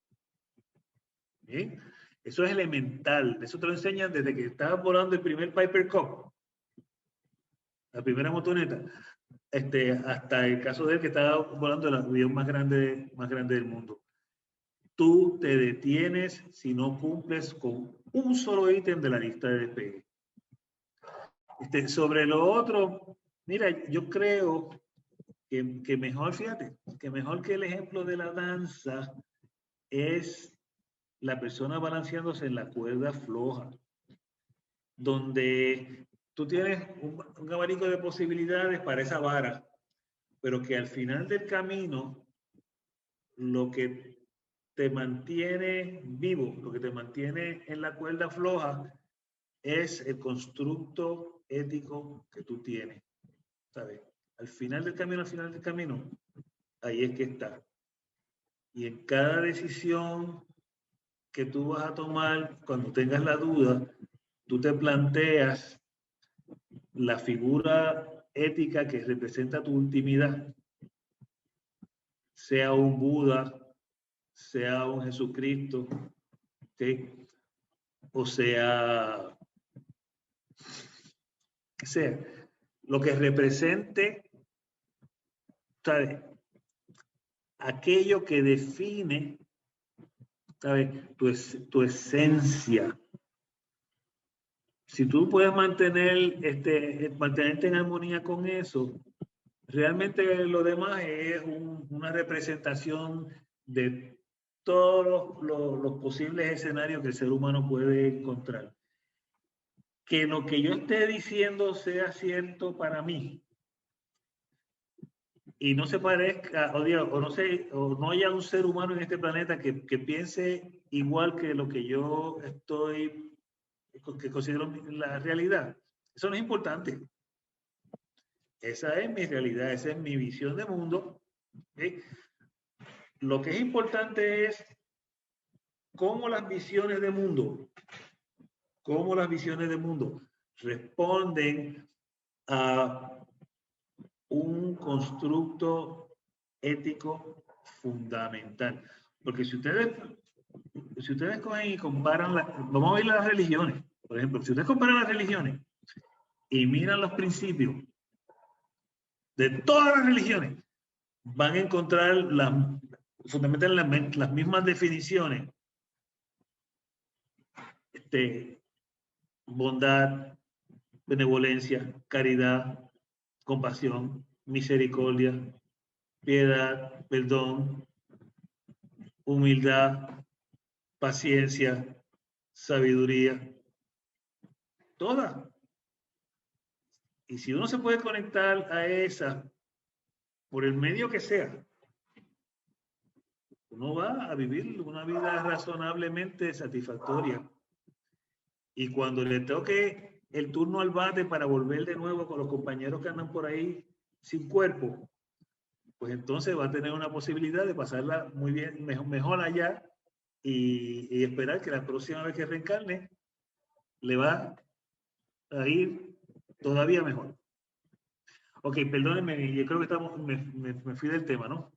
¿Bien? Eso es elemental. Eso te lo enseñan desde que estabas volando el primer Piper Cub, la primera motoneta, hasta el caso de él que estaba volando el avión más grande del mundo. Tú te detienes si no cumples con un solo ítem de la lista de despegue. Sobre lo otro, mira, yo creo que mejor, fíjate, que mejor que el ejemplo de la danza es la persona balanceándose en la cuerda floja, donde tú tienes un abanico de posibilidades para esa vara, pero que al final del camino lo que te mantiene vivo, lo que te mantiene en la cuerda floja es el constructo ético que tú tienes, ¿sabes? Al final del camino, ahí es que está. Y en cada decisión que tú vas a tomar, cuando tengas la duda, tú te planteas la figura ética que representa tu intimidad, sea un Buda, sea un Jesucristo, ¿okay? O sea lo que represente, ¿sabes? Aquello que define, ¿sabes? Tu esencia. Si tú puedes mantenerte en armonía con eso, realmente lo demás es una representación de todos los posibles escenarios que el ser humano puede encontrar. Que lo que yo esté diciendo sea cierto para mí y no se parezca, o no haya un ser humano en este planeta que piense igual que lo que yo que considero la realidad. Eso no es importante. Esa es mi realidad, esa es mi visión de mundo. ¿Sí? Lo que es importante es cómo las visiones de mundo responden a un constructo ético fundamental. Porque si ustedes cogen y comparan, vamos a ver las religiones, por ejemplo, si ustedes comparan las religiones y miran los principios de todas las religiones, van a encontrar fundamentalmente las mismas definiciones. Bondad, benevolencia, caridad, compasión, misericordia, piedad, perdón, humildad, paciencia, sabiduría, todas. Y si uno se puede conectar a esa por el medio que sea, uno va a vivir una vida razonablemente satisfactoria. Y cuando le toque el turno al bate para volver de nuevo con los compañeros que andan por ahí sin cuerpo, pues entonces va a tener una posibilidad de pasarla muy bien, mejor allá y esperar que la próxima vez que reencarne le va a ir todavía mejor. Ok, perdónenme, yo creo que estamos, me fui del tema, ¿no?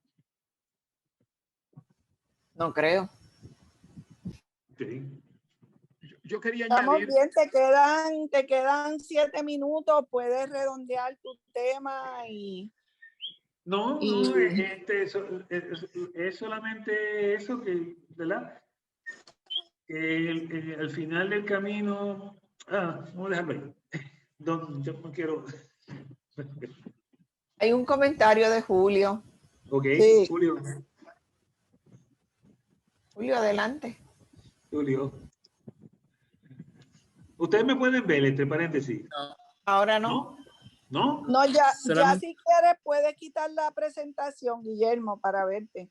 No creo. Ok. Yo quería Estamos añadir, bien, te quedan 7 minutos, puedes redondear tu tema y No, es solamente eso que, ¿verdad? Al final del camino, vamos a dejarlo ahí. Yo no quiero. Hay un comentario de Julio. Ok, Sí. Julio. Julio, adelante. Julio. Ustedes me pueden ver, entre paréntesis. Ahora no. ¿No? no, ya Solamente- si quieres puedes quitar la presentación, Guillermo, para verte,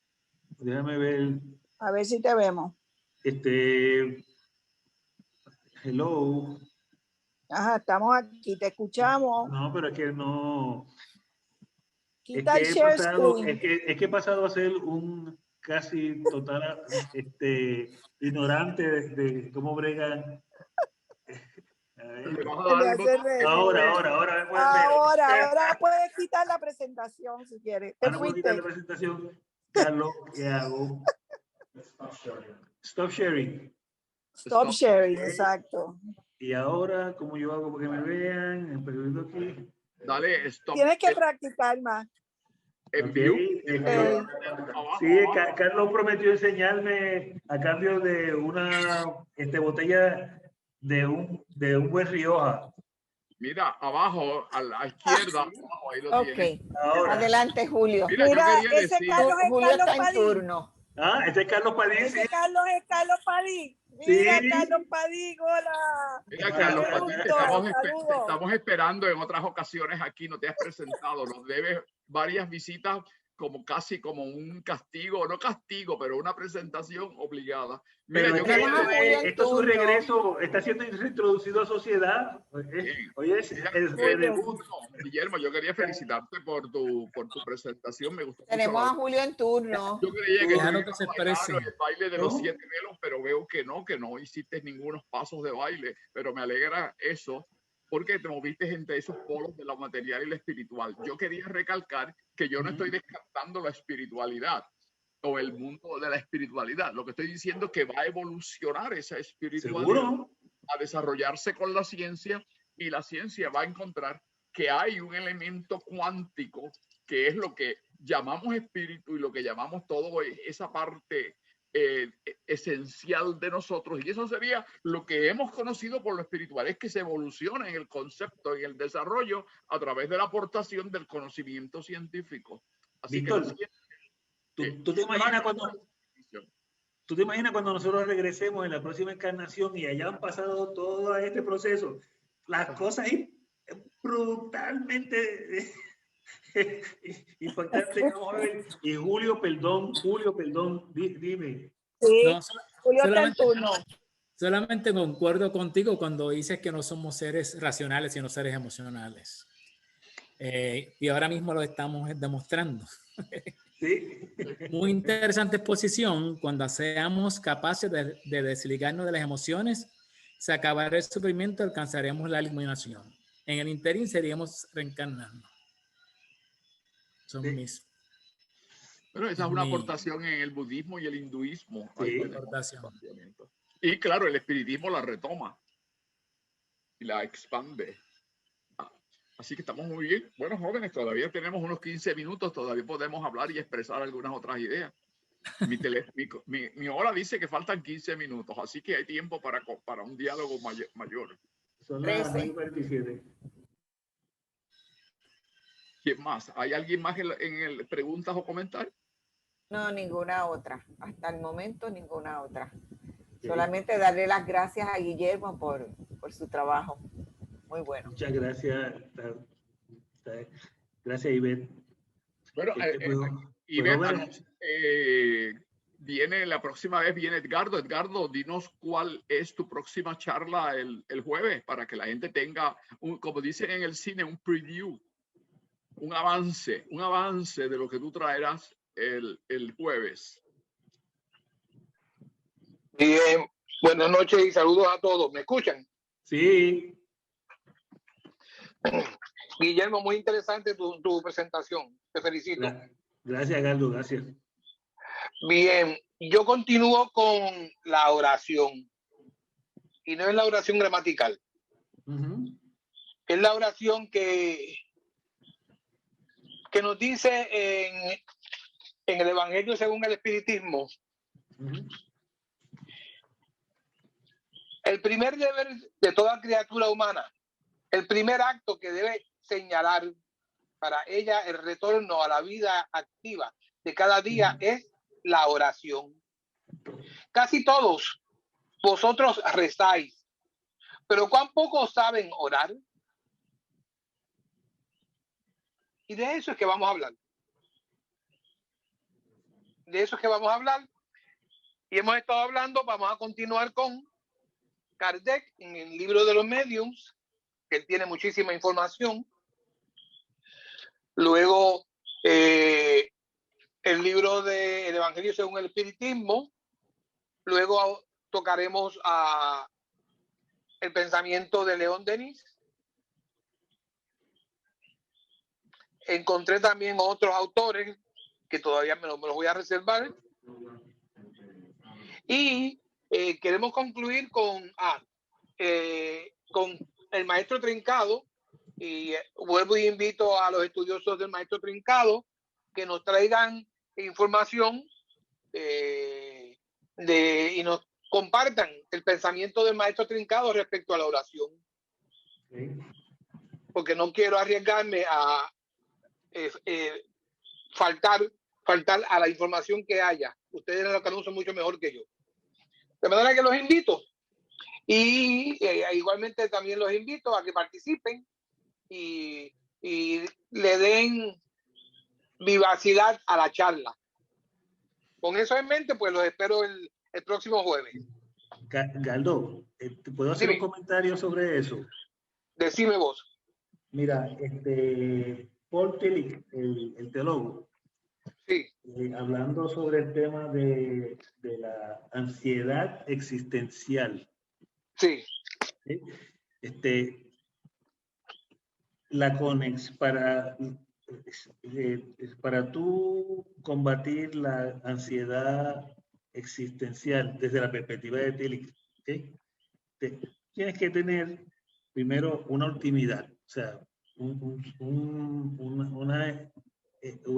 Déjame ver. a ver si te vemos. Hello. Ajá, estamos aquí, te escuchamos. No, pero es que no. Quita el share screen. Es que he pasado a ser un casi total ignorante de cómo bregan. A ver. le vas a Se dar me el hace botón. reír. Ahora me pueden ver. Ahora puedes quitar la presentación si quieres. Te Ahora puedo quitar fuiste. la presentación. Carlos, ¿qué hago? Stop sharing. Stop sharing, exacto. Y ahora, ¿cómo yo hago para que me vean? El periódico aquí. Dale stop. Tienes que practicar más. En Ok, view. Sí, Carlos prometió enseñarme a cambio de una botella de un buen Rioja. Mira, abajo, a la izquierda, abajo, ahí lo tienes. Ok. Ahora. Adelante, Julio. Mira, Mira, yo quería ese decir, Carlos es Julio Carlos está en Padín. turno. Este es Carlos Padín. Ese Carlos es Carlos Padín. Sí. Mira, Carlos Padín, hola. mira, Carlos, Qué Patí, te gusto, te saludos. estamos esperando en otras ocasiones aquí, no te has presentado, nos debes varias visitas casi como un castigo, no castigo, pero una presentación obligada. Mira, Pero yo Tenemos quería a Julio en esto es un turno. regreso, está siendo reintroducido a sociedad. Hoy es Mira, el redebut. Guillermo, yo quería felicitarte por tu presentación, me gustó Tenemos a mucho. Julio en turno. Yo creía que Déjalo tú que ibas se a bailar expresen. el baile de los ¿No? 7 velos, pero veo que no hiciste ningunos pasos de baile, pero me alegra eso porque te moviste entre esos polos de lo material y lo espiritual. Yo quería recalcar que yo no estoy descartando la espiritualidad o el mundo de la espiritualidad. Lo que estoy diciendo es que va a evolucionar esa espiritualidad, Seguro. a desarrollarse con la ciencia, y la ciencia va a encontrar que hay un elemento cuántico que es lo que llamamos espíritu y lo que llamamos todo esa parte esencial de nosotros, y eso sería lo que hemos conocido por lo espiritual, es que se evoluciona en el concepto, en el desarrollo a través de la aportación del conocimiento científico. Así Víctor, que la ciencia, ¿tú te imaginas cuando nosotros regresemos en la próxima encarnación y hayan pasado todo este proceso? Las cosas brutalmente impactantes. Vamos a ver. Y Julio, perdón, dime. Sí, No, Julio está en solamente, turno. solamente concuerdo contigo cuando dices que no somos seres racionales, sino seres emocionales. Y ahora mismo lo estamos demostrando. Sí. Muy interesante exposición. Cuando seamos capaces de desligarnos de las emociones, se acabará el sufrimiento, alcanzaremos la iluminación. En el interín seríamos reencarnando. Son Sí. mis Bueno, esa es una aportación en el budismo y el hinduismo. Sí. Ahí tenemos aportación. planteamiento. Y claro, el espiritismo la retoma y la expande. Así que estamos muy bien. Bueno, jóvenes, todavía tenemos unos 15 minutos, todavía podemos hablar y expresar algunas otras ideas. Mi hora dice que faltan 15 minutos, así que hay tiempo para un diálogo mayor. Son las 13. 9:47. ¿Quién más? ¿Hay alguien más en el preguntas o comentarios? No, ninguna otra. Hasta el momento, ninguna otra. Sí. Solamente darle las gracias a Guillermo por su trabajo. Muy bueno. Muchas gracias. Gracias, Ivette. Bueno, Ivette, la próxima vez viene Edgardo. Edgardo, dinos cuál es tu próxima charla el jueves para que la gente tenga, como dicen en el cine, un preview, un avance de lo que tú traerás el jueves. Bien, buenas noches y saludos a todos. ¿Me escuchan? Sí. Guillermo, muy interesante tu presentación. Te felicito. Gracias, Galdo, gracias. Bien, yo continúo con la oración. Y no es la oración gramatical. Es la oración que nos dice en el Evangelio según el Espiritismo. El primer deber de toda criatura humana, el primer acto que debe señalar para ella el retorno a la vida activa de cada día es la oración. Casi todos vosotros rezáis, pero ¿cuán pocos saben orar? Y de eso es que vamos a hablar. De eso es que vamos a hablar. Y hemos estado hablando, vamos a continuar con Kardec en el libro de los mediums, que él tiene muchísima información. Luego, el libro del Evangelio según el Espiritismo. Luego tocaremos el pensamiento de León Denis. Encontré también otros autores que todavía me los voy a reservar. Y queremos concluir con el maestro Trincado. Y vuelvo y invito a los estudiosos del maestro Trincado que nos traigan información y nos compartan el pensamiento del maestro Trincado respecto a la oración. Porque no quiero arriesgarme a faltar a la información que haya. Ustedes lo conocen mucho mejor que yo. De manera que los invito. Y igualmente también los invito a que participen y le den vivacidad a la charla. Con eso en mente, pues los espero el próximo jueves. Galdo, ¿te puedo hacer un comentario sobre eso? Decime vos. Mira, Paul Tillich, el teólogo, sí. Hablando sobre el tema de la ansiedad existencial. Sí. ¿Sí? Para tú combatir la ansiedad existencial desde la perspectiva de Tillich, ¿sí? Tienes que tener primero una ultimidad, o sea,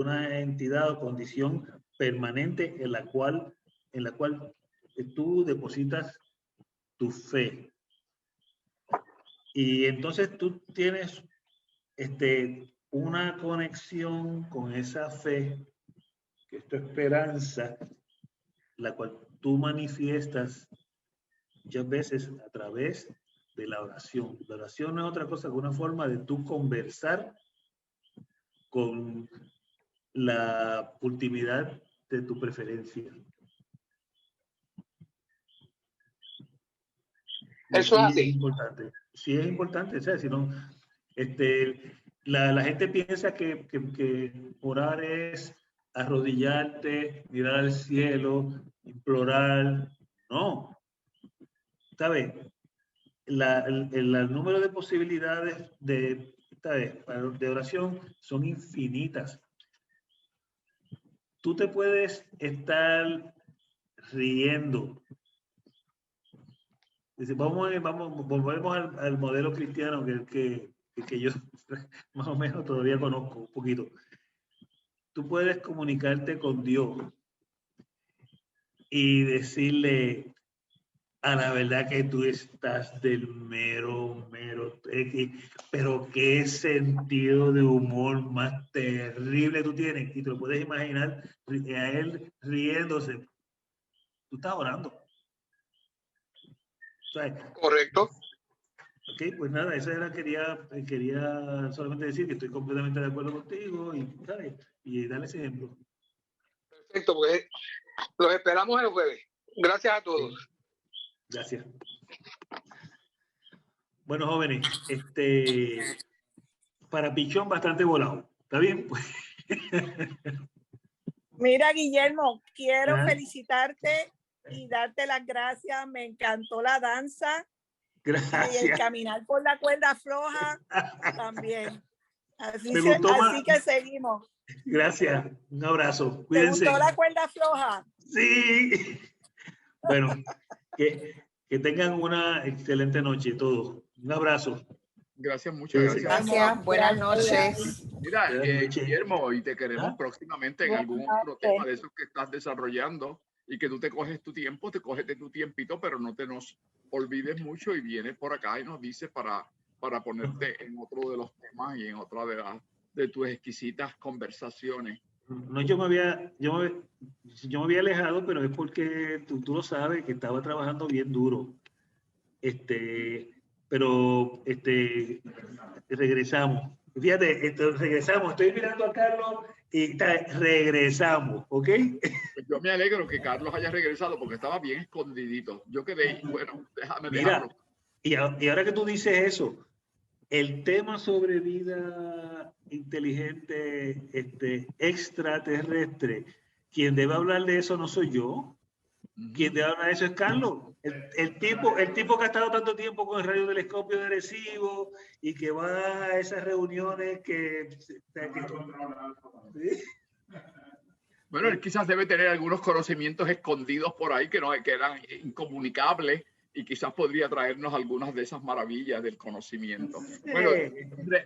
una entidad o condición permanente en la cual tú depositas tu fe. Y entonces tú tienes una conexión con esa fe, que es tu esperanza, la cual tú manifiestas muchas veces a través de la oración. La oración no es otra cosa que una forma de tú conversar con la ultimidad de tu preferencia. Eso es así. Es importante. Sí es importante, o sea, si no, la gente piensa que orar es arrodillarte, mirar al cielo, implorar. No. ¿Sabes? El número de posibilidades de oración son infinitas. Tú te puedes estar riendo. Dice, volvemos al modelo cristiano que yo más o menos todavía conozco un poquito. Tú puedes comunicarte con Dios y decirle, a la verdad que tú estás del mero, pero qué sentido de humor más terrible tú tienes. Y te lo puedes imaginar a él riéndose. Tú estás orando. ¿Sabes? Correcto. Ok, pues nada, eso era, quería solamente decir que estoy completamente de acuerdo contigo y darle ese ejemplo. Perfecto, pues los esperamos el jueves. Gracias a todos. Gracias. Bueno, jóvenes, para Pichón bastante volado. ¿Está bien? Mira, Guillermo, quiero felicitarte y darte las gracias. Me encantó la danza y el Gracias. caminar por la cuerda floja también. Así, Me gustó más. así que seguimos. Gracias. Un abrazo. ¿Te Cuídense. gustó la cuerda floja? Sí. Bueno, que tengan una excelente noche todos. Un abrazo. Gracias, muchas gracias. Gracias, buenas noches. Mira, Buenas noches. Guillermo, y te queremos ¿Ah? próximamente en algún otro tema de esos que estás desarrollando y que tú te coges tu tiempo, te coges de tu tiempito, pero no te nos olvides mucho y vienes por acá y nos dices para ponerte en otro de los temas y en otra de tus exquisitas conversaciones. No, yo me había alejado, pero es porque tú lo sabes, que estaba trabajando bien duro. Pero regresamos. Fíjate, regresamos. Estoy mirando a Carlos y regresamos, ¿ok? Pues yo me alegro que Carlos haya regresado porque estaba bien escondidito. Yo quedé, bueno, déjame Mira, dejarlo. y ahora que tú dices eso, el tema sobre vida inteligente, extraterrestre, quien debe hablar de eso no soy yo. Quien debe hablar de eso es Carlos. El tipo que ha estado tanto tiempo con el radiotelescopio de Arecibo y que va a esas reuniones ¿sí? Bueno, él quizás debe tener algunos conocimientos escondidos por ahí que eran incomunicables y quizás podría traernos algunas de esas maravillas del conocimiento. Sí. Bueno,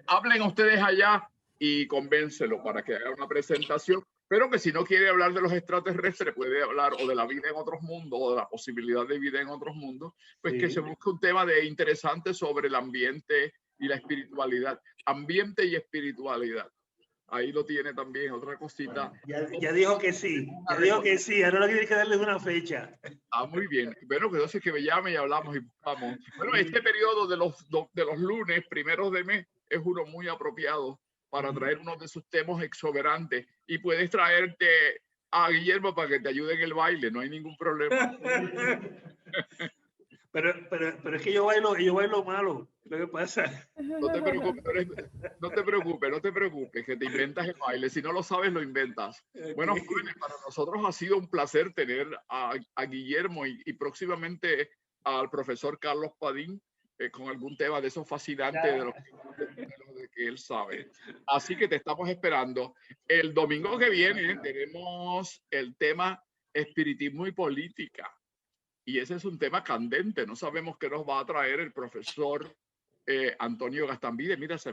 hablen ustedes allá y convénselo para que haga una presentación, pero que si no quiere hablar de los extraterrestres, puede hablar o de la vida en otros mundos o de la posibilidad de vida en otros mundos, pues sí, que se busque un tema interesante sobre el ambiente y la espiritualidad. Ambiente y espiritualidad. Ahí lo tiene también, otra cosita. Ya dijo que sí, ahora lo tienes que darle una fecha. Ah, muy bien. Bueno, que entonces que me llame y hablamos y buscamos. Bueno, este periodo de los lunes, primeros de mes, es uno muy apropiado para traer uno de sus temas exuberantes. Y puedes traerte a Guillermo para que te ayude en el baile, no hay ningún problema. Pero es que yo bailo malo, lo que pasa. No te preocupes, que te inventas el baile. Si no lo sabes, lo inventas. Bueno, jóvenes, para nosotros ha sido un placer tener a Guillermo y próximamente al profesor Carlos Padín con algún tema de esos fascinantes de lo que él sabe. Así que te estamos esperando. El domingo que viene tenemos el tema espiritismo y política. Y ese es un tema candente. No sabemos qué nos va a traer el profesor Antonio Gastambide. Mira, se me